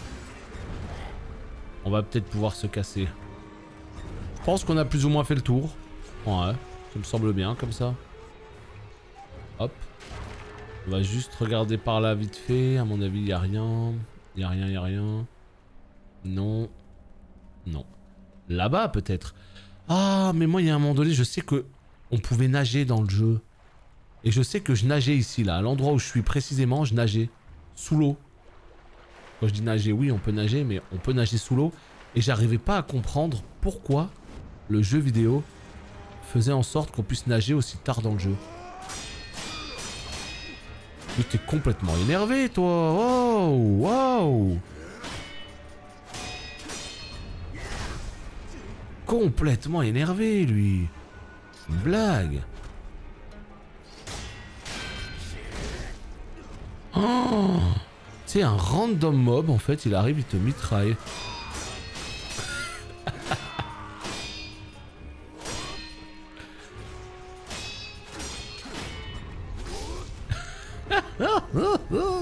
Speaker 1: On va peut-être pouvoir se casser. Je pense qu'on a plus ou moins fait le tour. Ouais, ça me semble bien comme ça. Hop. On va juste regarder par là vite fait. À mon avis, il n'y a rien. Il n'y a rien, il n'y a rien. Non. Non. Là-bas peut-être. Ah, mais moi, il y a un moment donné, je sais que on pouvait nager dans le jeu. Et je sais que je nageais ici, là. À l'endroit où je suis précisément, je nageais. Sous l'eau. Quand je dis nager, oui, on peut nager, mais on peut nager sous l'eau. Et j'arrivais pas à comprendre pourquoi le jeu vidéo faisait en sorte qu'on puisse nager aussi tard dans le jeu. Mais t'es complètement énervé, toi. Oh, wow. Complètement énervé, lui. Une blague. Oh. C'est un random mob, en fait, il arrive, il te mitraille.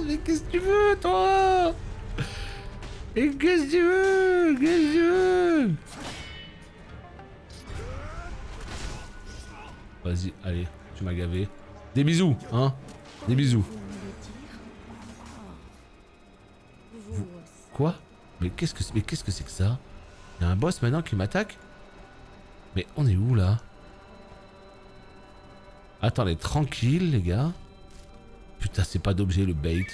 Speaker 1: Mais qu'est-ce que tu veux, toi? Et qu'est-ce que tu veux? Qu'est-ce que tu veux? Vas-y, allez, tu m'as gavé. Des bisous, hein? Des bisous. Vous... Quoi? Mais qu'est-ce que c'est que ça? Il y a un boss maintenant qui m'attaque? Mais on est où là? Attendez, tranquille les gars. Putain, c'est pas d'objet le bait.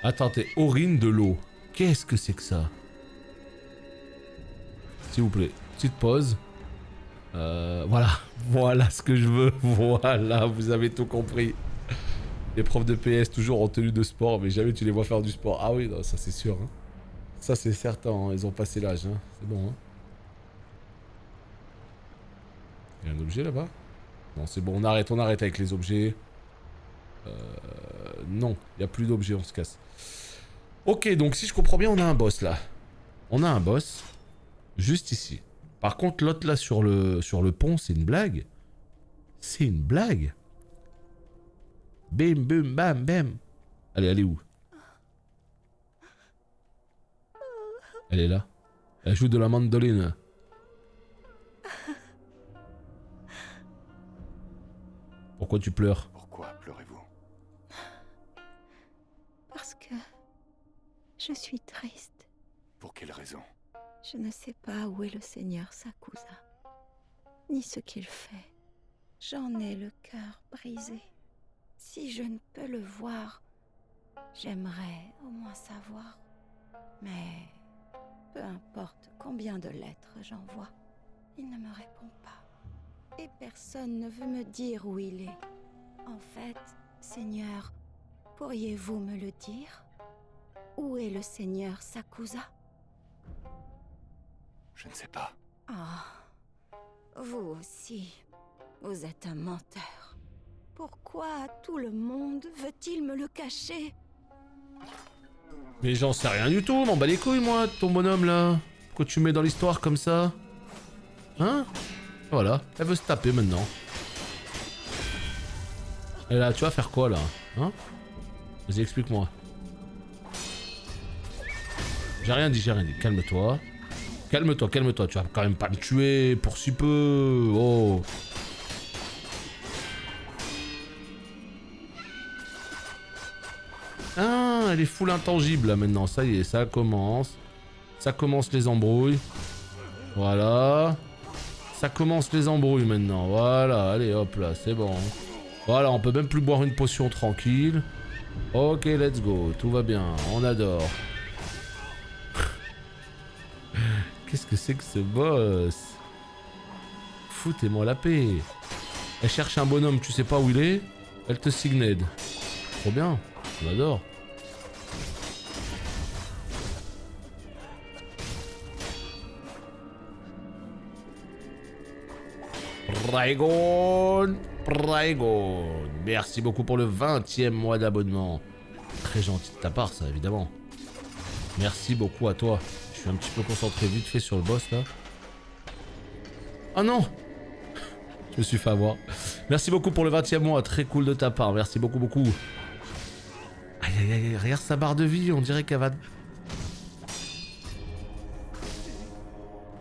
Speaker 1: Attendez, urine de l'eau. Qu'est-ce que c'est que ça? S'il vous plaît, petite pause. Voilà, voilà ce que je veux. Voilà, vous avez tout compris. Les profs de PS toujours en tenue de sport, mais jamais tu les vois faire du sport. Ah oui, non, ça c'est sûr. Hein. Ça c'est certain, hein. Ils ont passé l'âge. Hein. C'est bon. Hein. Il y a un objet là-bas? Non, c'est bon, on arrête avec les objets. Non, il n'y a plus d'objets, on se casse. Ok, donc si je comprends bien, on a un boss là. On a un boss. Juste ici. Par contre, l'autre là sur le pont, c'est une blague. C'est une blague. Bim, bim, bam, bam. Allez, elle est où? Elle est là. Elle joue de la mandoline. Pourquoi tu pleures?
Speaker 3: Pourquoi pleurez-vous?
Speaker 4: Parce que je suis triste.
Speaker 3: Pour quelle raison?
Speaker 4: Je ne sais pas où est le Seigneur Sakusa, ni ce qu'il fait. J'en ai le cœur brisé. Si je ne peux le voir, j'aimerais au moins savoir. Mais peu importe combien de lettres j'envoie, il ne me répond pas. Et personne ne veut me dire où il est. En fait, Seigneur, pourriez-vous me le dire? Où est le Seigneur Sakusa?
Speaker 3: Je ne sais pas.
Speaker 4: Ah, vous aussi, vous êtes un menteur. Pourquoi tout le monde veut-il me le cacher?
Speaker 1: Mais j'en sais rien du tout, m'en bats les couilles moi, ton bonhomme là. Pourquoi tu mets dans l'histoire comme ça? Hein? Voilà, elle veut se taper maintenant. Et là, tu vas faire quoi là? Hein? Vas-y, explique-moi. J'ai rien dit, calme-toi. Calme-toi, calme-toi, tu vas quand même pas me tuer pour si peu. Oh. Ah, elle est full intangible là maintenant, ça y est, ça commence. Ça commence les embrouilles. Voilà. Ça commence les embrouilles maintenant, voilà, allez hop là, c'est bon. Voilà, on peut même plus boire une potion tranquille. Ok, let's go, tout va bien, on adore. Qu'est-ce que c'est que ce boss? Foutez-moi la paix. Elle cherche un bonhomme, tu sais pas où il est. Elle te signe aide. Trop bien, on adore. Dragon. Merci beaucoup pour le 20e mois d'abonnement. Très gentil de ta part, ça, évidemment. Merci beaucoup à toi. Je suis un petit peu concentré vite fait sur le boss, là. Oh non! Je me suis fait avoir. Merci beaucoup pour le 20e mois, très cool de ta part. Merci beaucoup, beaucoup. Aïe, aïe, aïe, regarde sa barre de vie, on dirait qu'elle va...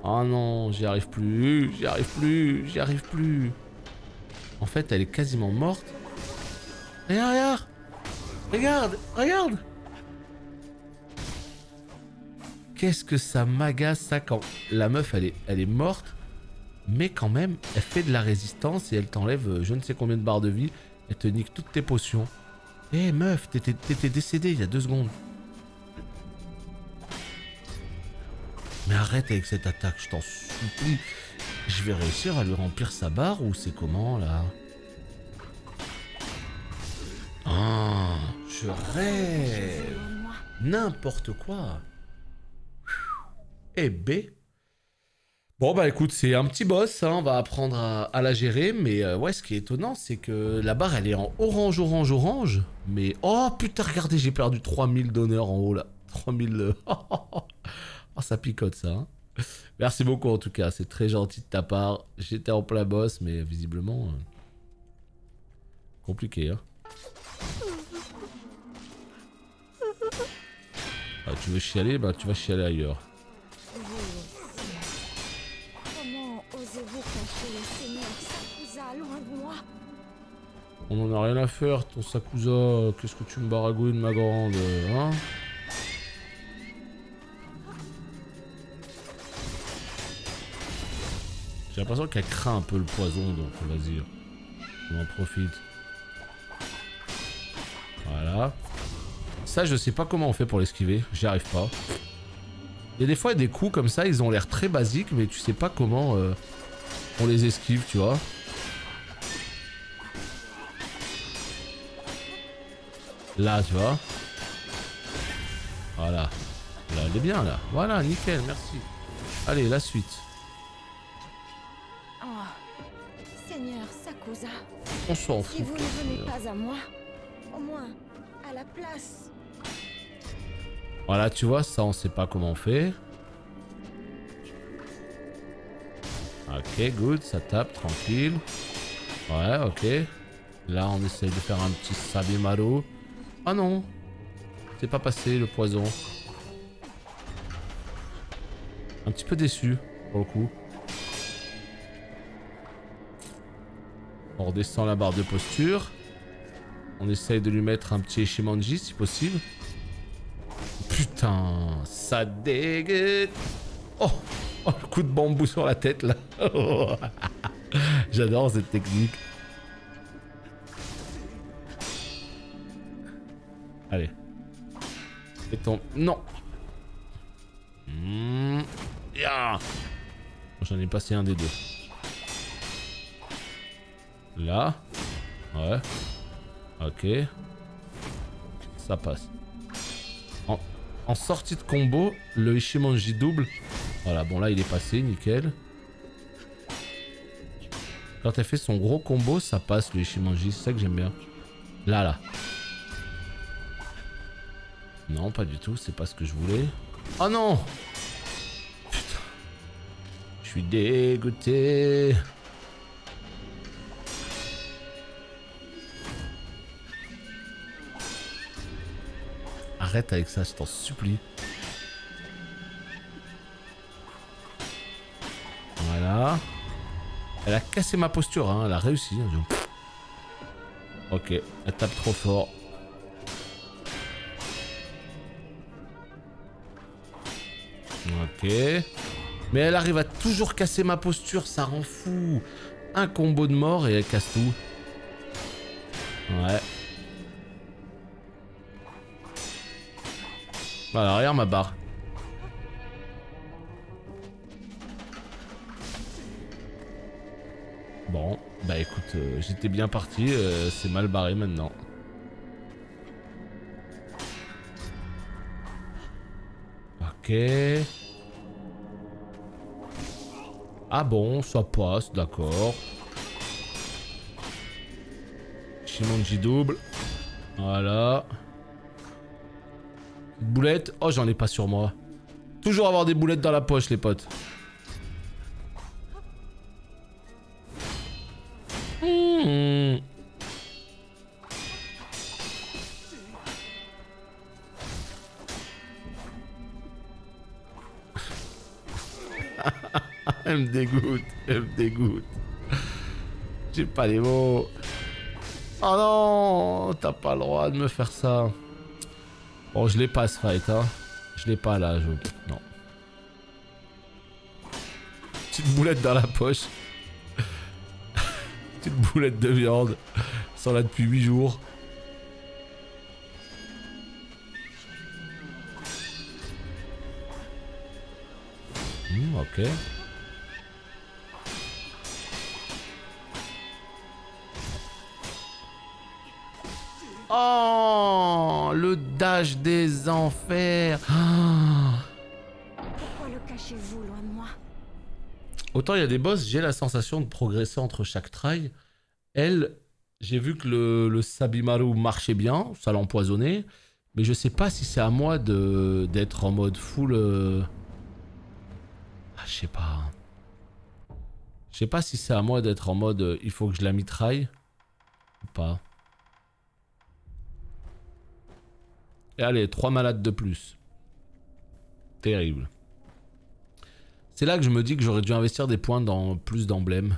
Speaker 1: Oh non, j'y arrive plus, j'y arrive plus. En fait, elle est quasiment morte. Regarde. Qu'est-ce que ça m'agace ça quand la meuf elle est morte, mais quand même elle fait de la résistance et elle t'enlève je ne sais combien de barres de vie, elle te nique toutes tes potions. Eh meuf, t'étais décédée il y a 2 secondes. Mais arrête avec cette attaque, je t'en supplie. Je vais réussir à lui remplir sa barre ou c'est comment là? Ah, je rêve. N'importe quoi. Et B. Bon bah écoute, c'est un petit boss, hein, on va apprendre à la gérer, mais ouais, ce qui est étonnant, c'est que la barre elle est en orange, mais oh putain, regardez, j'ai perdu 3000 d'honneur en haut là. 3000... Oh, ça picote ça. Hein. Merci beaucoup en tout cas, c'est très gentil de ta part. J'étais en plein boss, mais visiblement... compliqué, hein. Ah, tu veux chialer? Bah tu vas chialer ailleurs.
Speaker 4: Comment osez-vous cacher le Seigneur Sakusa loin de moi?
Speaker 1: On en a rien à faire, ton Sakusa. Qu'est-ce que tu me baragouines, ma grande, hein? J'ai l'impression qu'elle craint un peu le poison, donc vas-y, on en profite. Voilà. Ça, je sais pas comment on fait pour l'esquiver, j'y arrive pas. Il y a des fois des coups comme ça, ils ont l'air très basiques, mais tu sais pas comment on les esquive, tu vois. Là, tu vois. Voilà. Là, elle est bien, là. Voilà, nickel, merci. Allez, la suite.
Speaker 4: Seigneur Sakusa,
Speaker 1: On s'en
Speaker 4: si
Speaker 1: fout.
Speaker 4: vous ne venez pas à moi, au moins à la place.
Speaker 1: Voilà, tu vois, ça, on sait pas comment on fait. Ok, good, ça tape, tranquille. Ouais, ok. Là, on essaye de faire un petit Sabimaro. Ah non, c'est pas passé, le poison. Un petit peu déçu, pour le coup. On redescend la barre de posture. On essaye de lui mettre un petit Ishimanji si possible. Putain, ça dégueule. Oh, oh, le coup de bambou sur la tête là. J'adore cette technique. Allez. Et ton... Non. Yeah. J'en ai passé un des deux. Là. Ouais. Ok. Ça passe. En sortie de combo, le Ishimanji double. Voilà, bon là il est passé, nickel. Quand elle fait son gros combo, ça passe le Ishimanji, c'est ça que j'aime bien. Là. Non, pas du tout, c'est pas ce que je voulais. Oh non! Putain. Je suis dégoûté. Arrête avec ça, je t'en supplie. Voilà. Elle a cassé ma posture, hein. Elle a réussi. Ok, elle tape trop fort. Ok. Mais elle arrive à toujours casser ma posture, ça rend fou. Un combo de mort et elle casse tout. Ouais. Voilà, regarde ma barre. Bon, bah écoute. écoute, j'étais bien parti, c'est mal barré maintenant. Ok. Ah bon, ça passe, d'accord. Shimonji double. Voilà. Boulette. Oh, j'en ai pas sur moi. Toujours avoir des boulettes dans la poche, les potes. Elle me dégoûte, elle me dégoûte. J'ai pas les mots. Oh non, t'as pas le droit de me faire ça. Bon, je l'ai pas ce fight, hein. Je l'ai pas là, je... Non. Petite boulette dans la poche. Petite boulette de viande. Sans là depuis 8 jours. Ok. Oh, le dash des enfers.
Speaker 4: Pourquoi le cachez-vous loin de moi?
Speaker 1: Autant il y a des boss, j'ai la sensation de progresser entre chaque try. Elle, j'ai vu que le Sabimaru marchait bien, ça l'a empoisonné. Mais je sais pas si c'est à moi d'être en mode full... Ah, je sais pas. Je sais pas si c'est à moi d'être en mode il faut que je la mitraille ou pas. Et allez, 3 malades de plus. Terrible. C'est là que je me dis que j'aurais dû investir des points dans plus d'emblèmes.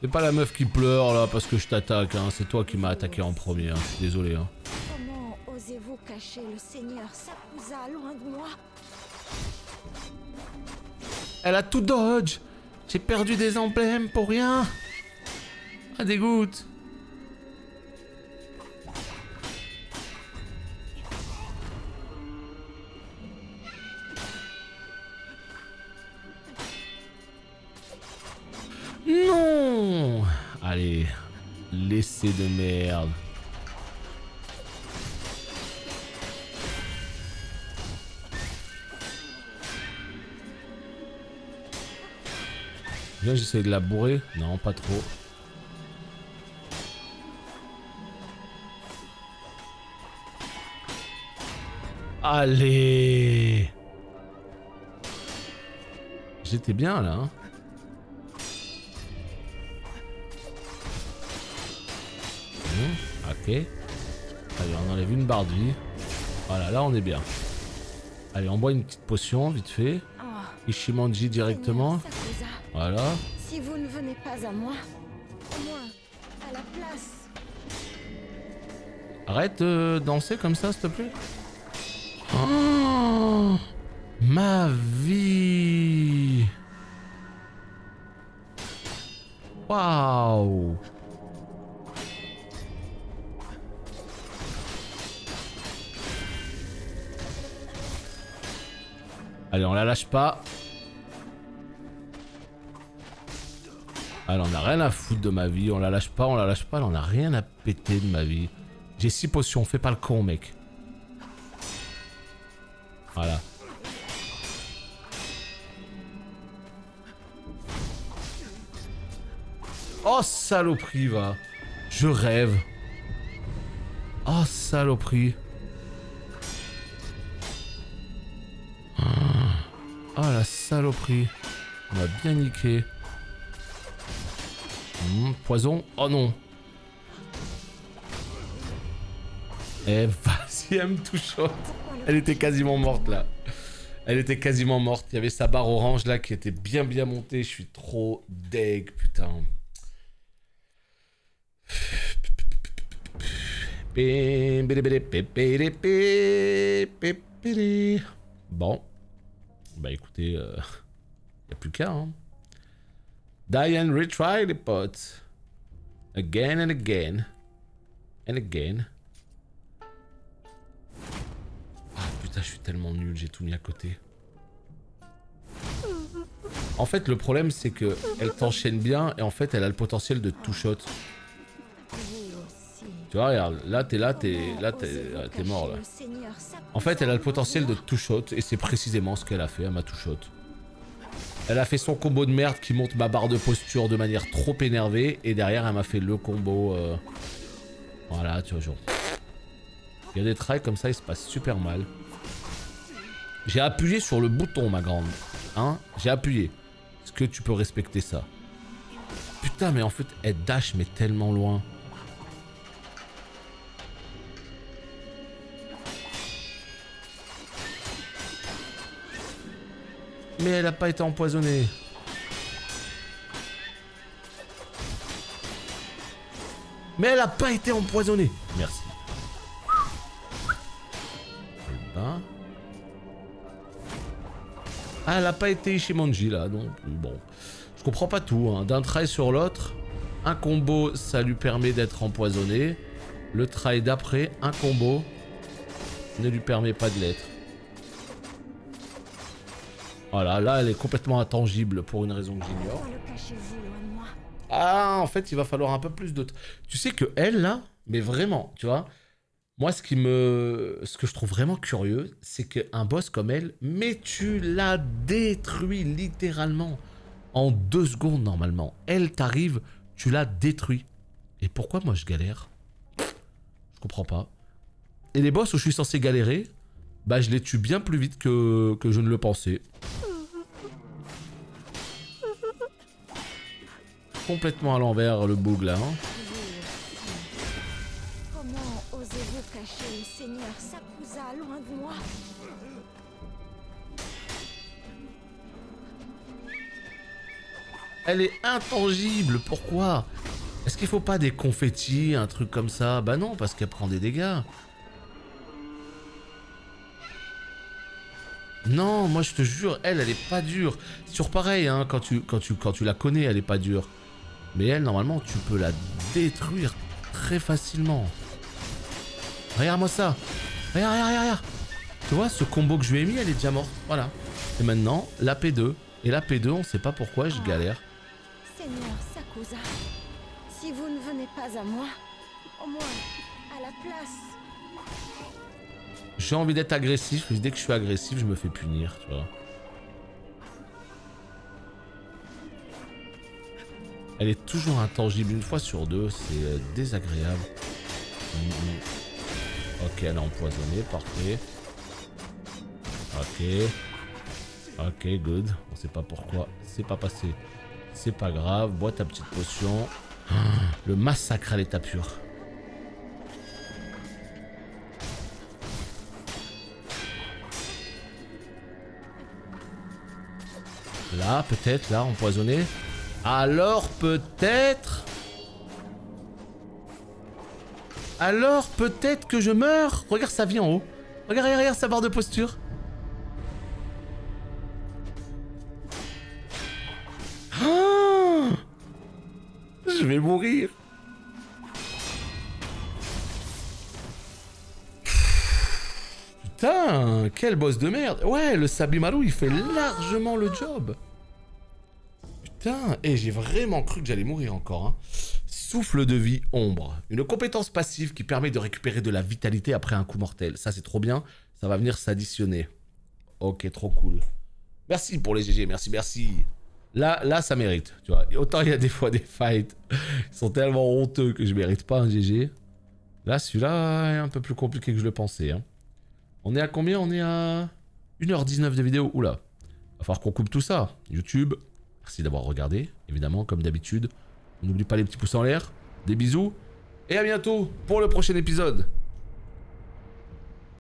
Speaker 1: C'est pas la meuf qui pleure là parce que je t'attaque, hein. C'est toi qui m'as attaqué en premier, hein. Je suis désolé. Hein.
Speaker 4: Comment osez-vous cacher le Seigneur Sakusa loin de moi?
Speaker 1: Elle a tout dodge. J'ai perdu des emblèmes pour rien. Ah, dégoûte. Non. Allez, laissez de merde. Viens, j'essaie de la bourrer. Non, pas trop. Allez. J'étais bien là. Hein. Ok. Allez, on enlève une barre de vie. Voilà, là on est bien. Allez, on boit une petite potion, vite fait. Ishimonji directement. Voilà.
Speaker 4: Si vous ne venez pas à moi, au moins à la place.
Speaker 1: Arrête de danser comme ça, s'il te plaît. Oh, ma vie. Waouh. Allez, on la lâche pas. Allez, on a rien à foutre de ma vie. On la lâche pas, on la lâche pas. On a rien à péter de ma vie. J'ai 6 potions, fais pas le con, mec. Voilà. Oh, saloperie, va. Je rêve. Oh, saloperie. Oh, la saloperie. On m'a bien niqué. Poison. Oh non. Eh, vas-y, elle me touche. Elle était quasiment morte, là. Elle était quasiment morte. Il y avait sa barre orange, là, qui était bien montée. Je suis trop deg, putain. Bon. Bah écoutez, y a plus qu'à, hein. Die and retry, les potes. Again and again. And again. Ah putain, je suis tellement nul, j'ai tout mis à côté. En fait, le problème, c'est que elle t'enchaîne bien et en fait, elle a le potentiel de two-shot. Tu vois, regarde, là, t'es mort, là. En fait, elle a le potentiel de two-shot et c'est précisément ce qu'elle a fait, elle m'a two-shot. Elle a fait son combo de merde qui monte ma barre de posture de manière trop énervée et derrière, elle m'a fait le combo... Voilà, tu vois, genre... Il y a des trails comme ça, ils se passent super mal. J'ai appuyé sur le bouton, ma grande. Hein? J'ai appuyé. Est-ce que tu peux respecter ça? Putain, mais en fait, elle dash, mais tellement loin. Mais elle a pas été empoisonnée. Mais elle a pas été empoisonnée. Merci. Eh ben... Ah, elle a pas été Ishimonji là, donc bon. Je comprends pas tout, hein. D'un try sur l'autre, un combo ça lui permet d'être empoisonné. Le try d'après, un combo ne lui permet pas de l'être. Voilà, là elle est complètement intangible pour une raison que j'ignore. Ah, en fait il va falloir un peu plus de... Tu sais que elle là, mais vraiment, tu vois... Moi, ce que je trouve vraiment curieux, c'est qu'un boss comme elle, mais tu la détruis littéralement. En 2 secondes, normalement. Elle t'arrive, tu la détruis. Et pourquoi moi je galère? Je comprends pas. Et les boss où je suis censé galérer, bah je les tue bien plus vite que je ne le pensais. Complètement à l'envers le bug là. Hein.
Speaker 4: Cacher le Seigneur Sakusa loin de moi.
Speaker 1: Elle est intangible, pourquoi? Est-ce qu'il faut pas des confettis, un truc comme ça? Bah non, parce qu'elle prend des dégâts. Non, moi je te jure, elle est pas dure. Sur pareil, hein, quand tu la connais, elle est pas dure. Mais elle, normalement, tu peux la détruire très facilement. Regarde-moi ça. Regarde. Tu vois, ce combo que je lui ai mis, elle est déjà morte. Voilà. Et maintenant, la P2. Et la P2, on sait pas pourquoi, je galère.
Speaker 4: Seigneur Sakusa, si vous ne venez pas à moi, au moins à la place.
Speaker 1: J'ai envie d'être agressif, mais dès que je suis agressif, je me fais punir, tu vois. Elle est toujours intangible, une fois sur 2, c'est désagréable. Ok, elle est empoisonnée, parfait. Ok, good. On sait pas pourquoi, c'est pas passé. C'est pas grave, bois ta petite potion. Le massacre à l'état pur. Là, peut-être, là, empoisonné. Alors, peut-être... Alors, peut-être que je meurs. Regarde sa vie en haut. Regarde sa barre de posture. Oh, je vais mourir. Putain, quel boss de merde. Ouais, le Sabimaru, il fait largement le job. Putain, et j'ai vraiment cru que j'allais mourir encore. Hein. Souffle de vie ombre. Une compétence passive qui permet de récupérer de la vitalité après un coup mortel. Ça, c'est trop bien. Ça va venir s'additionner. Ok, trop cool. Merci pour les GG, merci. Là, ça mérite, tu vois. Autant il y a des fois des fights qui sont tellement honteux que je mérite pas un GG. Là, celui-là est un peu plus compliqué que je le pensais. Hein. On est à combien? On est à 1h19 de vidéo. Oula. Va falloir qu'on coupe tout ça. YouTube, merci d'avoir regardé. Évidemment, comme d'habitude. N'oublie pas les petits pouces en l'air. Des bisous. Et à bientôt pour le prochain épisode.